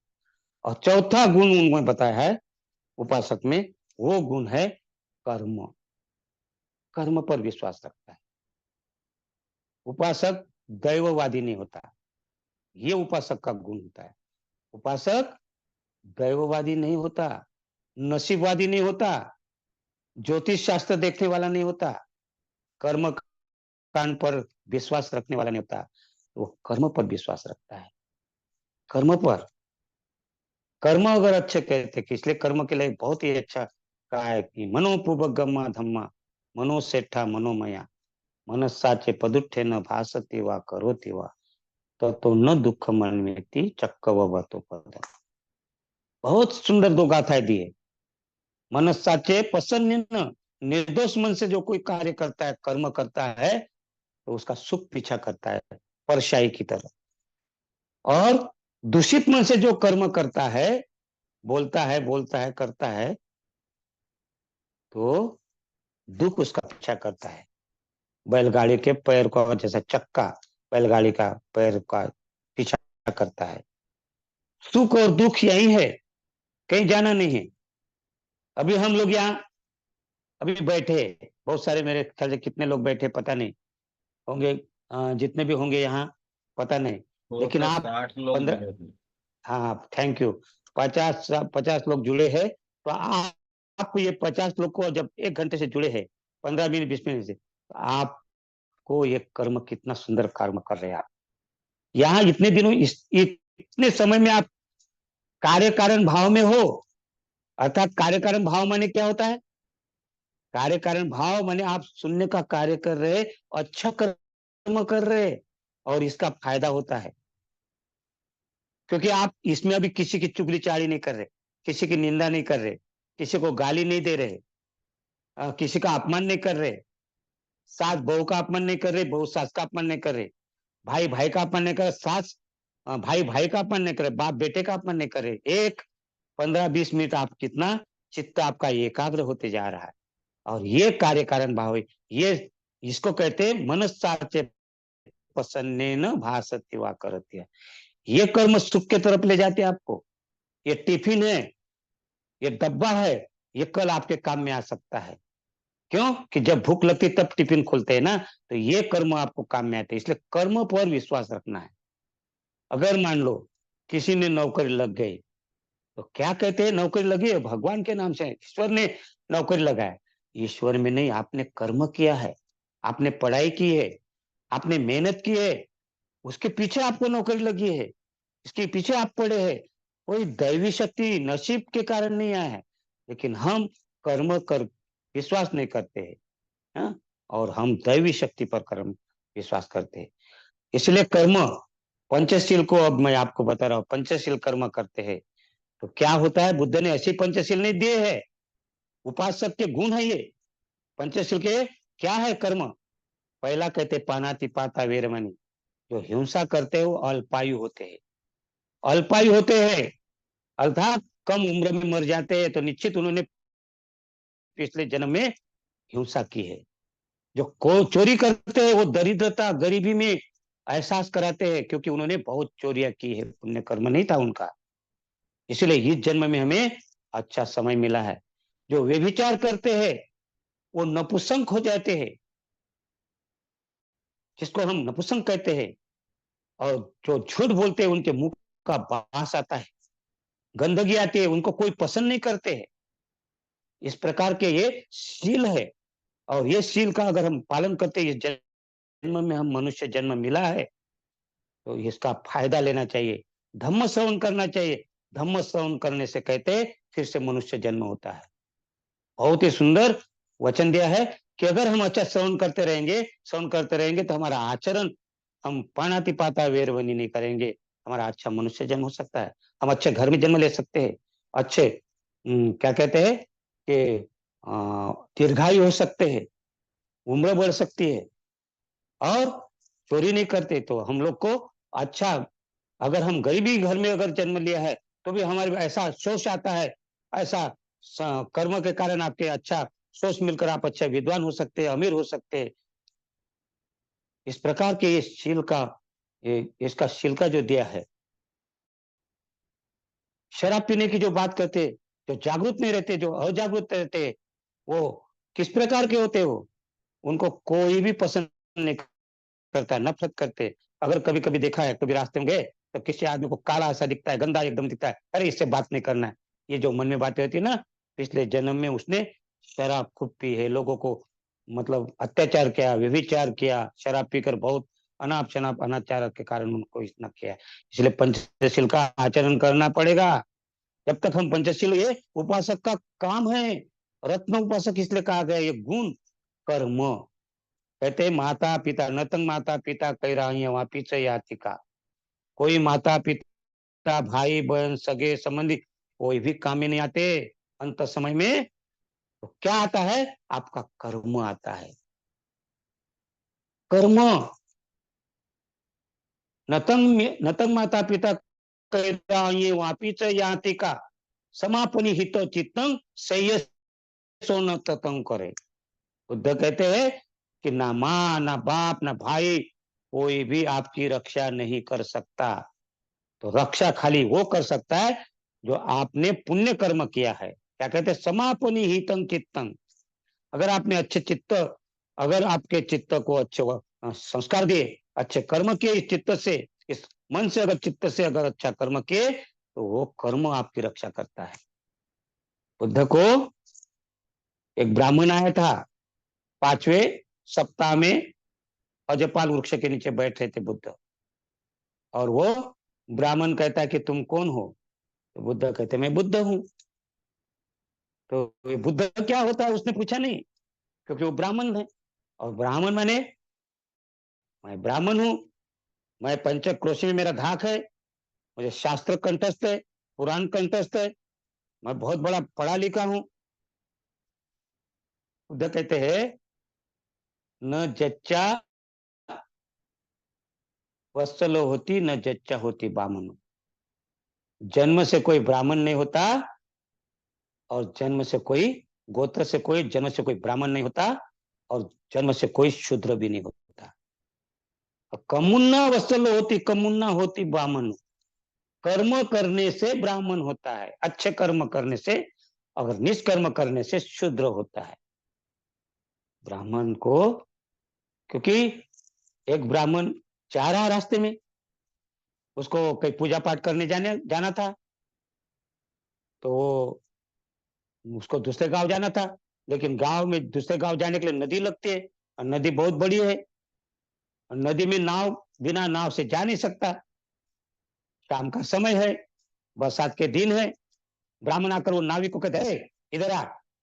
और चौथा गुण उन्होंने बताया है उपासक में, वो गुण है कर्म। कर्म पर विश्वास रखता है उपासक, दैववादी नहीं होता। ये उपासक का गुण होता है। उपासक दैववादी नहीं होता, नसीबवादी नहीं होता, ज्योतिष शास्त्र देखने वाला नहीं होता, कर्म कांड पर विश्वास रखने वाला नहीं होता। वो कर्म पर विश्वास रखता है। कर्म पर, कर्म अगर अच्छे कहते कि, इसलिए कर्म के लिए बहुत ही अच्छा कहा है कि मनोपूर्वगम्मा धम्मा मनोसेठा मनोमया मनस्साचे पदुठे न भासते वा करोति वा तो न दुख मन में चक्कव तो पद। बहुत सुंदर दो गाथाएं दी है। मनस्साचे प्रसन्न, निर्दोष मन से जो कोई कार्य करता है, कर्म करता है, तो उसका सुख पीछा करता है परछाई की तरह। और दूषित मन से जो कर्म करता है, बोलता है करता है, तो दुख उसका पीछा करता है। बैलगाड़ी के पैर को जैसा चक्का बैलगाड़ी का पैर का पीछा करता है। सुख और दुख यही है, कहीं जाना नहीं है। अभी हम लोग यहाँ अभी बैठे, बहुत सारे, मेरे ख्याल से कितने लोग बैठे पता नहीं होंगे, जितने भी होंगे यहाँ पता नहीं, वो लेकिन तो आप 60 लोग 15, जुड़े थे। हाँ थैंक यू, 50 लोग जुड़े हैं। तो आप ये 50 लोग को जब 1 घंटे से जुड़े हैं, 15 मिनट 20 मिनट से, तो आपको ये कर्म कितना सुंदर कर्म कर रहे हैं आप यहाँ इतने दिनों, इतने समय में आप कार्य कारण भाव में हो। अर्थात कार्य कारण भाव माने क्या होता है? कार्य कारण भाव माने आप सुनने का कार्य कर रहे, अच्छा कर्म कर रहे, और इसका फायदा होता है, क्योंकि आप इसमें अभी किसी की चुगलीचारी नहीं कर रहे, किसी की निंदा नहीं कर रहे, किसी को गाली नहीं दे रहे, किसी का अपमान नहीं कर रहे, सास बहू का अपमान नहीं कर रहे, बहू सास का अपमान नहीं कर रहे, भाई भाई का अपमान नहीं कर रहे, सास भाई भाई का अपमान नहीं कर रहे, बाप बेटे का अपमान नहीं कर रहे। एक 15-20 मिनट आप कितना चित्त आपका एकाग्र होते जा रहा है, और ये कार्य कारण भाव है। ये इसको कहते हैं मनस्साचे प्रसन्नेन भासते वा करते। ये कर्म सुख के तरफ ले जाते हैं आपको। ये टिफिन है, ये डब्बा है, ये कल आपके काम में आ सकता है। क्यों? कि जब भूख लगती तब टिफिन खोलते हैं ना, तो ये कर्म आपको काम में आते हैं। इसलिए कर्म पर विश्वास रखना है। अगर मान लो किसी ने नौकरी लग गई, तो क्या कहते हैं? नौकरी लगी है भगवान के नाम से, ईश्वर ने नौकरी लगाया। ईश्वर में नहीं, आपने कर्म किया है, आपने पढ़ाई की है, आपने मेहनत की है, उसके पीछे आपको नौकरी लगी है, इसके पीछे आप पड़े हैं। कोई दैवी शक्ति नसीब के कारण नहीं आया है, लेकिन हम कर्म कर विश्वास नहीं करते हैं। हाँ? और हम दैवी शक्ति पर कर्म विश्वास करते हैं। इसलिए कर्म, पंचशील को अब मैं आपको बता रहा हूँ, पंचशील कर्म करते हैं तो क्या होता है। बुद्ध ने ऐसी पंचशील नहीं दिए है, उपासक के गुण है ये पंचशील के। क्या है कर्म? पहला कहते पानाति पाता वेरमणि, जो हिंसा करते हो अल्पायु होते हैं। अल्पायु होते हैं अर्थात कम उम्र में मर जाते हैं, तो निश्चित उन्होंने पिछले जन्म में हिंसा की है। जो को चोरी करते हैं वो दरिद्रता गरीबी में एहसास कराते हैं, क्योंकि उन्होंने बहुत चोरियां की है, पुण्य कर्म नहीं था उनका। इसलिए इस जन्म में हमें अच्छा समय मिला है। जो व्यभिचार करते हैं वो नपुंसक हो जाते हैं, जिसको हम नपुंसक कहते हैं। और जो झूठ बोलते हैं उनके मुंह का बास आता है, गंदगी आती है, उनको कोई पसंद नहीं करते हैं। इस प्रकार के ये शील है। और ये शील का अगर हम पालन करते हैं, इस जन्म में हम मनुष्य जन्म मिला है, तो इसका फायदा लेना चाहिए, धम्म श्रवण करना चाहिए। धम्म श्रवण करने से कहते हैं फिर से मनुष्य जन्म होता है। बहुत ही सुंदर वचन दिया है कि अगर हम अच्छा श्रवण करते रहेंगे तो हमारा आचरण, हम पानातिपाता वेरवनी नहीं करेंगे, हमारा अच्छा मनुष्य जन्म हो सकता है। हम अच्छे घर में जन्म ले सकते हैं, अच्छे क्या कहते हैं कि दीर्घायु हो सकते हैं, उम्र बढ़ सकती है। और चोरी नहीं करते तो हम लोग को अच्छा, अगर हम गरीबी घर में अगर जन्म लिया है तो भी हमारे ऐसा सोच आता है, ऐसा कर्म के कारण आपके अच्छा सोच मिलकर आप अच्छे विद्वान हो सकते हैं, अमीर हो सकते हैं। इस प्रकार के इस शील का, इसका शील का जो दिया है। शराब पीने की जो बात करते, जो जागरूक नहीं रहते, जो अजागरूक रहते, वो किस प्रकार के होते हो, उनको कोई भी पसंद नहीं करता है, नफरत करते। अगर कभी कभी देखा है, कभी रास्ते में गए तो किसी आदमी को काला ऐसा दिखता है, गंदा एकदम दिखता है, अरे इससे बात नहीं करना है। ये जो मन में बातें होती है ना, पिछले जन्म में उसने शराब खूब पी है, लोगों को मतलब अत्याचार किया, व्यभिचार किया, शराब पीकर बहुत अनाप शनाप अनाचार के कारण उनको इतना किया है। इसलिए पंचशील का आचरण करना पड़ेगा। जब तक हम पंचशील, ये उपासक का काम है। रत्न उपासक इसलिए कहा गया, ये गुण कर्म। कहते माता पिता, नतंग माता पिता कह रहा है वहां पीछे याति का। कोई माता पिता, भाई बहन, सगे संबंधी कोई भी काम में नहीं आते। अंत समय में तो क्या आता है, आपका कर्म आता है। कर्म। नतंग माता पिता कह रहा है वहां पीछे याति का, समापनी हितो चित्तंग सही सोन ततंग करे। बुद्ध कहते हैं कि ना माँ, ना बाप, ना भाई, कोई भी आपकी रक्षा नहीं कर सकता। तो रक्षा खाली वो कर सकता है जो आपने पुण्य कर्म किया है। क्या कहते हैं, समापनी हितं चित्तं। अगर आपने अच्छे चित्त, अगर आपके चित्त को अच्छे संस्कार दिए, अच्छे कर्म किए, इस चित्त से, इस मन से, अगर चित्त से अगर अच्छा कर्म किए, तो वो कर्म आपकी रक्षा करता है। बुद्ध को एक ब्राह्मण आया था, 5वें सप्ताह में अजपाल वृक्ष के नीचे बैठे थे बुद्ध। और वो ब्राह्मण कहता है कि तुम कौन हो? तो बुद्ध कहते मैं बुद्ध हूं। तो ये बुद्ध क्या होता है उसने पूछा नहीं, क्योंकि वो ब्राह्मण है। और ब्राह्मण माने, मैं ब्राह्मण हूं, मैं पंचक्रोशी में मेरा धाक है, मुझे शास्त्र कंठस्थ है, पुराण कंठस्थ है, मैं बहुत बड़ा पढ़ा लिखा हूं। बुद्ध कहते हैं न जच्चा वत्सलो होती, न जच्चा होती बामन। जन्म से कोई ब्राह्मण नहीं होता, और जन्म से कोई, गोत्र से कोई, जन्म से कोई ब्राह्मण नहीं होता, और जन्म से कोई शूद्र भी नहीं होता। कमुन्ना वत्सल होती, कमुन्ना होती ब्राह्मण। कर्म करने से ब्राह्मण होता है, अच्छे कर्म करने से। अगर निष्कर्म करने से शूद्र होता है ब्राह्मण को। क्योंकि एक ब्राह्मण जा रहा रास्ते में, उसको कहीं पूजा पाठ करने जाना था, तो उसको दूसरे गांव जाना था। लेकिन गांव में दूसरे गांव जाने के लिए नदी लगती है, और नदी बहुत बड़ी है, और नदी में नाव, बिना नाव से जा नहीं सकता। शाम का समय है, बरसात के दिन है। ब्राह्मण आकर वो नाविक को कहते हैं इधर आ,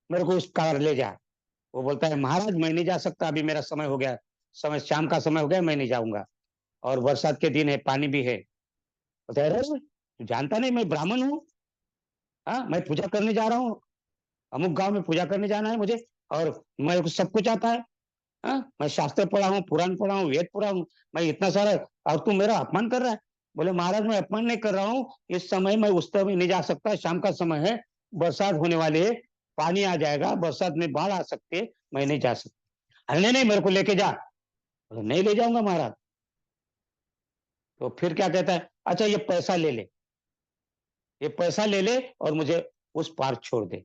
मेरे को उस कार ले जा। वो बोलता है महाराज मैं नहीं जा सकता, अभी मेरा समय हो गया, समय शाम का समय हो गया, मैं नहीं जाऊंगा, और बरसात के दिन है, पानी भी है। बोलता है अरे तू जानता नहीं मैं ब्राह्मण हूँ, हाँ मैं पूजा करने जा रहा हूँ, अमुक गांव में पूजा करने जाना है मुझे, और मेरे को सब कुछ आता है। हाँ मैं शास्त्र पढ़ा हूँ, पुराण पढ़ा हूँ, वेद पढ़ा हूँ, मैं इतना सारा, और तू मेरा अपमान कर रहा है। बोले महाराज मैं अपमान नहीं कर रहा हूँ, इस समय मैं उस तरफ नहीं जा सकता, शाम का समय है, बरसात होने वाली है, पानी आ जाएगा, बरसात में बाढ़ आ सकती है, मैं नहीं जा सकता। अरे नहीं नहीं मेरे को लेके जा। बोले नहीं ले जाऊंगा महाराज। तो फिर क्या कहता है, अच्छा ये पैसा ले ले, ये पैसा ले ले और मुझे उस पार छोड़ दे।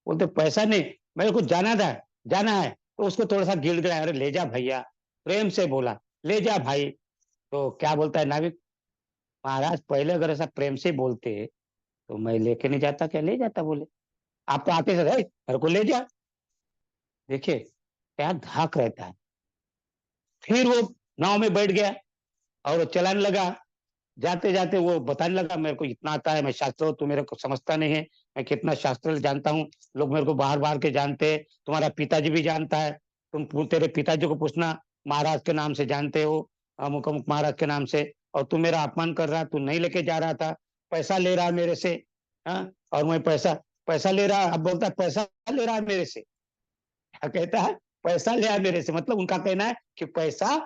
बोलते पैसा नहीं, मेरे को जाना है। तो उसको थोड़ा सा गिड़गिड़ाया, अरे ले जा भैया, प्रेम से बोला, ले जा भाई। तो क्या बोलता है नाविक, महाराज पहले अगर ऐसा प्रेम से बोलते तो मैं लेके नहीं जाता, क्या ले जाता बोले, आप तो आते से "ए, मेरे को ले जा"। देखिए क्या धाक रहता है। फिर वो नाव में बैठ गया और वो चलाने लगा। जाते जाते वो बताने लगा, मेरे को इतना आता है, मैं शास्त्र, तू मेरे को समझता नहीं है, मैं कितना शास्त्र जानता हूँ, लोग मेरे को बाहर बाहर के जानते हैं, तुम्हारा पिताजी भी जानता है, तेरे पिताजी को पूछना, महाराज के नाम से जानते हो, अमुक अमुक महाराज के नाम से, और तू मेरा अपमान कर रहा, तू नहीं लेके जा रहा था, पैसा ले रहा मेरे से। हाँ, और मैं पैसा पैसा ले रहा, अब बोलता है पैसा ले रहा है मेरे से। क्या कहता है, पैसा ले आया मेरे से, मतलब उनका कहना है कि पैसा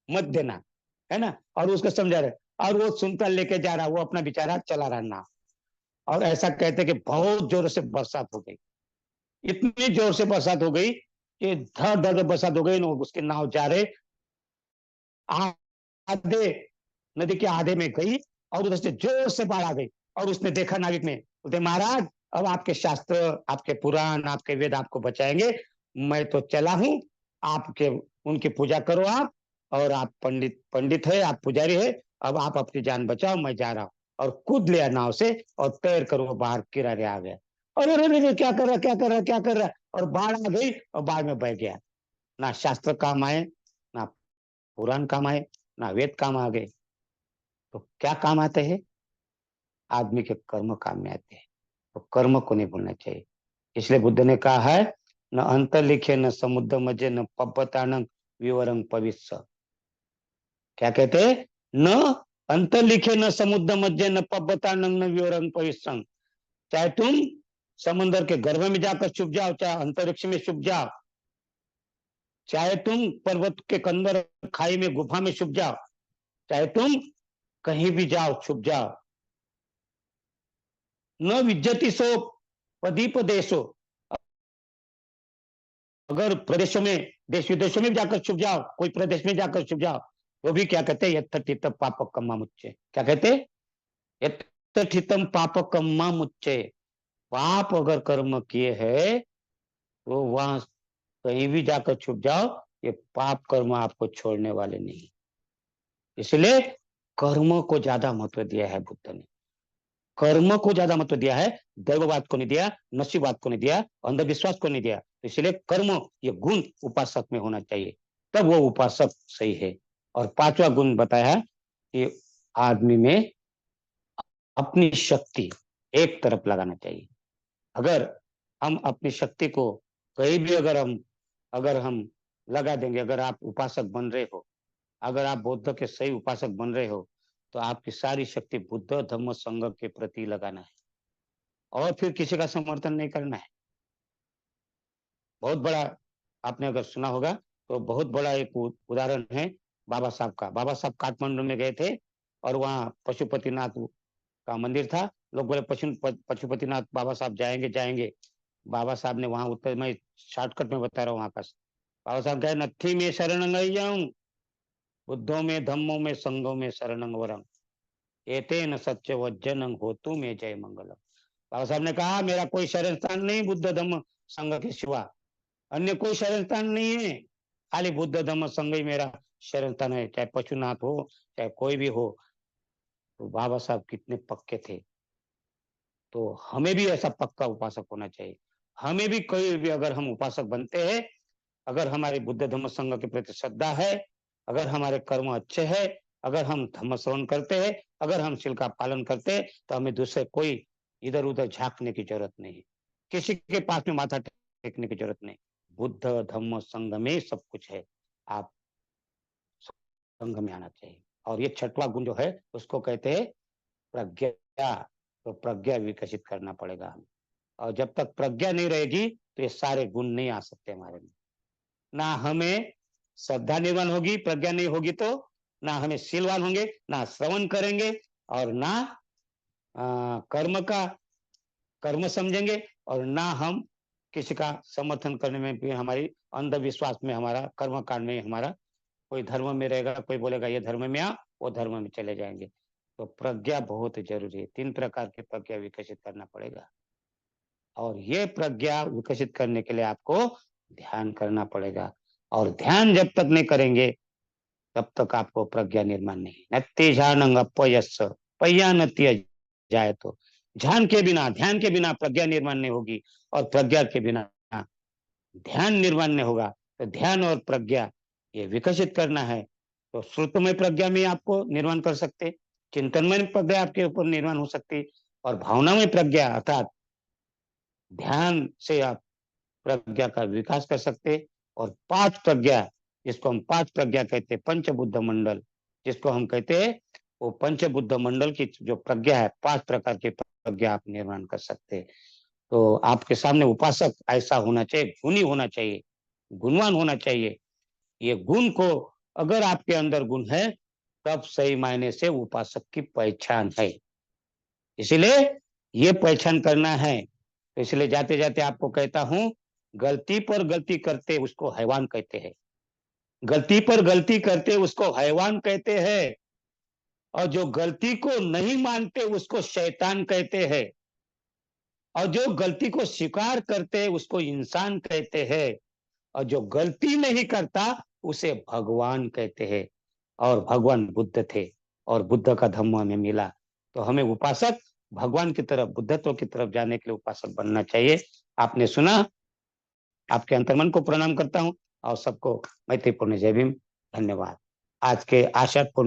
मत देना, है ना, और उसको समझा रहे, और वो सुनता लेके जा रहा, वो अपना बेचारा चला रहा नाव। और ऐसा कहते कि बहुत जोर से बरसात हो गई, इतनी जोर से बरसात हो गई कि धड़ धड़ बरसात हो गई ना, उसके नाव जा रहे आधे, नदी के आधे में गई, और उधर से जोर से बाढ़ आ गई। और उसने देखा नाविक ने, बोलते महाराज अब आपके शास्त्र, आपके पुराण, आपके वेद आपको बचाएंगे, मैं तो चला हूं, आपके उनकी पूजा करो आप, और आप पंडित पंडित है, आप पुजारी है, अब आप अपनी जान बचाओ, मैं जा रहा हूं। और कूद लिया नाव से और तैर कर वो बाहर किनारे आ गया। अरे अरे अरे, क्या कर रहा, क्या कर रहा, क्या कर रहा, और बाढ़ आ गई और बाढ़ में बह गया। ना शास्त्र काम आए, ना पुराण काम आए, ना वेद काम आ गए, तो क्या काम आते हैं, आदमी के कर्म काम में आते हैं। तो कर्म को नहीं भूलना चाहिए। इसलिए बुद्ध ने कहा है, न अंतर लिखे न समुद्र मजे न पब्बतानंग विवरंग पवित्र। क्या कहते हैं, न अंतर लिखे न समुद्र मध्य न पब्बतानंग न विवरंग पवित्र। चाहे तुम समंदर के गर्भ में जाकर छुप जाओ, चाहे अंतरिक्ष में छुप जाओ, चाहे तुम पर्वत के अंदर खाई में गुफा में छुप जाओ, चाहे तुम कहीं भी जाओ छुप जाओ, न विज्जति सो पदीप देशो। अगर प्रदेशों में, देश विदेशों में जाकर छुप जाओ, कोई प्रदेश में जाकर छुप जाओ, वो भी क्या कहते हैं, यत्थित पाप कम्मा मुच्चे। क्या कहते हैं, यत्थितम पाप कम्मा मुच्चे। पाप अगर कर्म किए है तो वहां कहीं भी जाकर छुप जाओ, ये पाप कर्म आपको छोड़ने वाले नहीं। इसलिए कर्म को ज्यादा महत्व दिया है बुद्ध ने, कर्म को ज्यादा महत्व दिया है, दैववाद को नहीं दिया, नसीबवाद को नहीं दिया, अंधविश्वास को नहीं दिया। इसलिए कर्म, ये गुण उपासक में होना चाहिए, तब वो उपासक सही है। और पांचवा गुण बताया है कि आदमी में अपनी शक्ति एक तरफ लगाना चाहिए। अगर हम अपनी शक्ति को कहीं भी अगर हम लगा देंगे, अगर आप उपासक बन रहे हो, अगर आप बौद्ध के सही उपासक बन रहे हो, तो आपकी सारी शक्ति बुद्ध धम्म संघ के प्रति लगाना है, और फिर किसी का समर्थन नहीं करना है। बहुत बड़ा, आपने अगर सुना होगा तो बहुत बड़ा एक उदाहरण है बाबा साहब का। बाबा साहब काठमांडू में गए थे और वहाँ पशुपतिनाथ का मंदिर था। लोग बोले पशुपतिनाथ बाबा साहब जाएंगे जाएंगे। बाबा साहब ने वहां उत्तर में, शॉर्टकट में बता रहा हूँ वहां का, बाबा साहब कहे नथी में शरण गई जाऊं, बुद्धों में धम्मों में संघों में शरणंग वरम, एते न सत्य वज्जन होतु में जय मंगलम। बाबा साहब ने कहा मेरा कोई शरण स्थान नहीं बुद्ध धम्म संघ के सिवा, अन्य कोई शरण स्थान नहीं है, खाली बुद्ध धम्म संघ ही मेरा शरण स्थान है, चाहे पशुनाथ हो चाहे कोई भी हो। तो बाबा साहब कितने पक्के थे। तो हमें भी ऐसा पक्का उपासक होना चाहिए। हमें भी कोई भी, अगर हम उपासक बनते हैं, अगर हमारे बुद्ध धम्म संघ के प्रति श्रद्धा है, अगर हमारे कर्म अच्छे हैं, अगर हम धम्म श्रवण करते हैं, अगर हम शील का पालन करते हैं, तो हमें दूसरे कोई इधर उधर झांकने की जरूरत नहीं है, किसी के पास में माथा टेकने की जरूरत नहीं। बुद्ध धम्म संघ में सब कुछ है, आप संघ में आना चाहिए। और ये छठवा गुण जो है उसको कहते हैं प्रज्ञा। तो प्रज्ञा विकसित करना पड़ेगा हमें, और जब तक प्रज्ञा नहीं रहेगी तो ये सारे गुण नहीं आ सकते हमारे में। ना हमें श्रद्धा निर्माण होगी, प्रज्ञा नहीं होगी तो ना हमें शीलवान होंगे, ना श्रवण करेंगे, और ना कर्म का कर्म समझेंगे, और ना हम किसी का समर्थन करने में भी, हमारी अंधविश्वास में, हमारा कर्म कांड में हमारा कोई धर्म में रहेगा, कोई बोलेगा ये धर्म में आ, वो धर्म में चले जाएंगे। तो प्रज्ञा बहुत जरूरी है, 3 प्रकार की प्रज्ञा विकसित करना पड़ेगा। और ये प्रज्ञा विकसित करने के लिए आपको ध्यान करना पड़ेगा। और ध्यान जब तक नहीं करेंगे तब तक आपको प्रज्ञा निर्माण नहीं। नत्ति ध्यान अपयस्स पय्या नत्ति जाए। तो ध्यान के बिना प्रज्ञा निर्माण नहीं होगी, और प्रज्ञा के बिना ध्यान निर्माण नहीं होगा। तो ध्यान और प्रज्ञा ये विकसित करना है, तो श्रुतमय प्रज्ञा में आपको निर्माण कर सकते, चिंतनमय प्रज्ञा आपके ऊपर निर्माण हो सकती, और भावनामय प्रज्ञा अर्थात ध्यान से आप प्रज्ञा का विकास कर सकते। और 5 प्रज्ञा, जिसको हम 5 प्रज्ञा कहते हैं, पंचबुद्ध मंडल जिसको हम कहते हैं, वो पंचबुद्ध मंडल की जो प्रज्ञा है, 5 प्रकार की प्रज्ञा आप निर्माण कर सकते हैं। तो आपके सामने उपासक ऐसा होना चाहिए, गुणी होना चाहिए, गुणवान होना चाहिए। ये गुण को, अगर आपके अंदर गुण है, तब सही मायने से उपासक की पहचान है। इसीलिए ये पहचान करना है। तो इसलिए जाते जाते आपको कहता हूं, गलती पर गलती करते उसको हैवान कहते हैं, गलती पर गलती करते उसको हैवान कहते हैं, और जो गलती को नहीं मानते उसको शैतान कहते हैं, और जो गलती को स्वीकार करते हैं उसको इंसान कहते हैं, और जो गलती नहीं करता उसे भगवान कहते हैं। और भगवान बुद्ध थे, और बुद्ध का धम्म हमें मिला। तो हमें उपासक भगवान की तरफ, बुद्धत्व की तरफ जाने के लिए उपासक बनना चाहिए। आपने सुना, आपके अंतर्मन को प्रणाम करता हूं, और सबको मैत्रीपूर्ण जय भीम। धन्यवाद। आज के आषाढ़ पूर्णिमा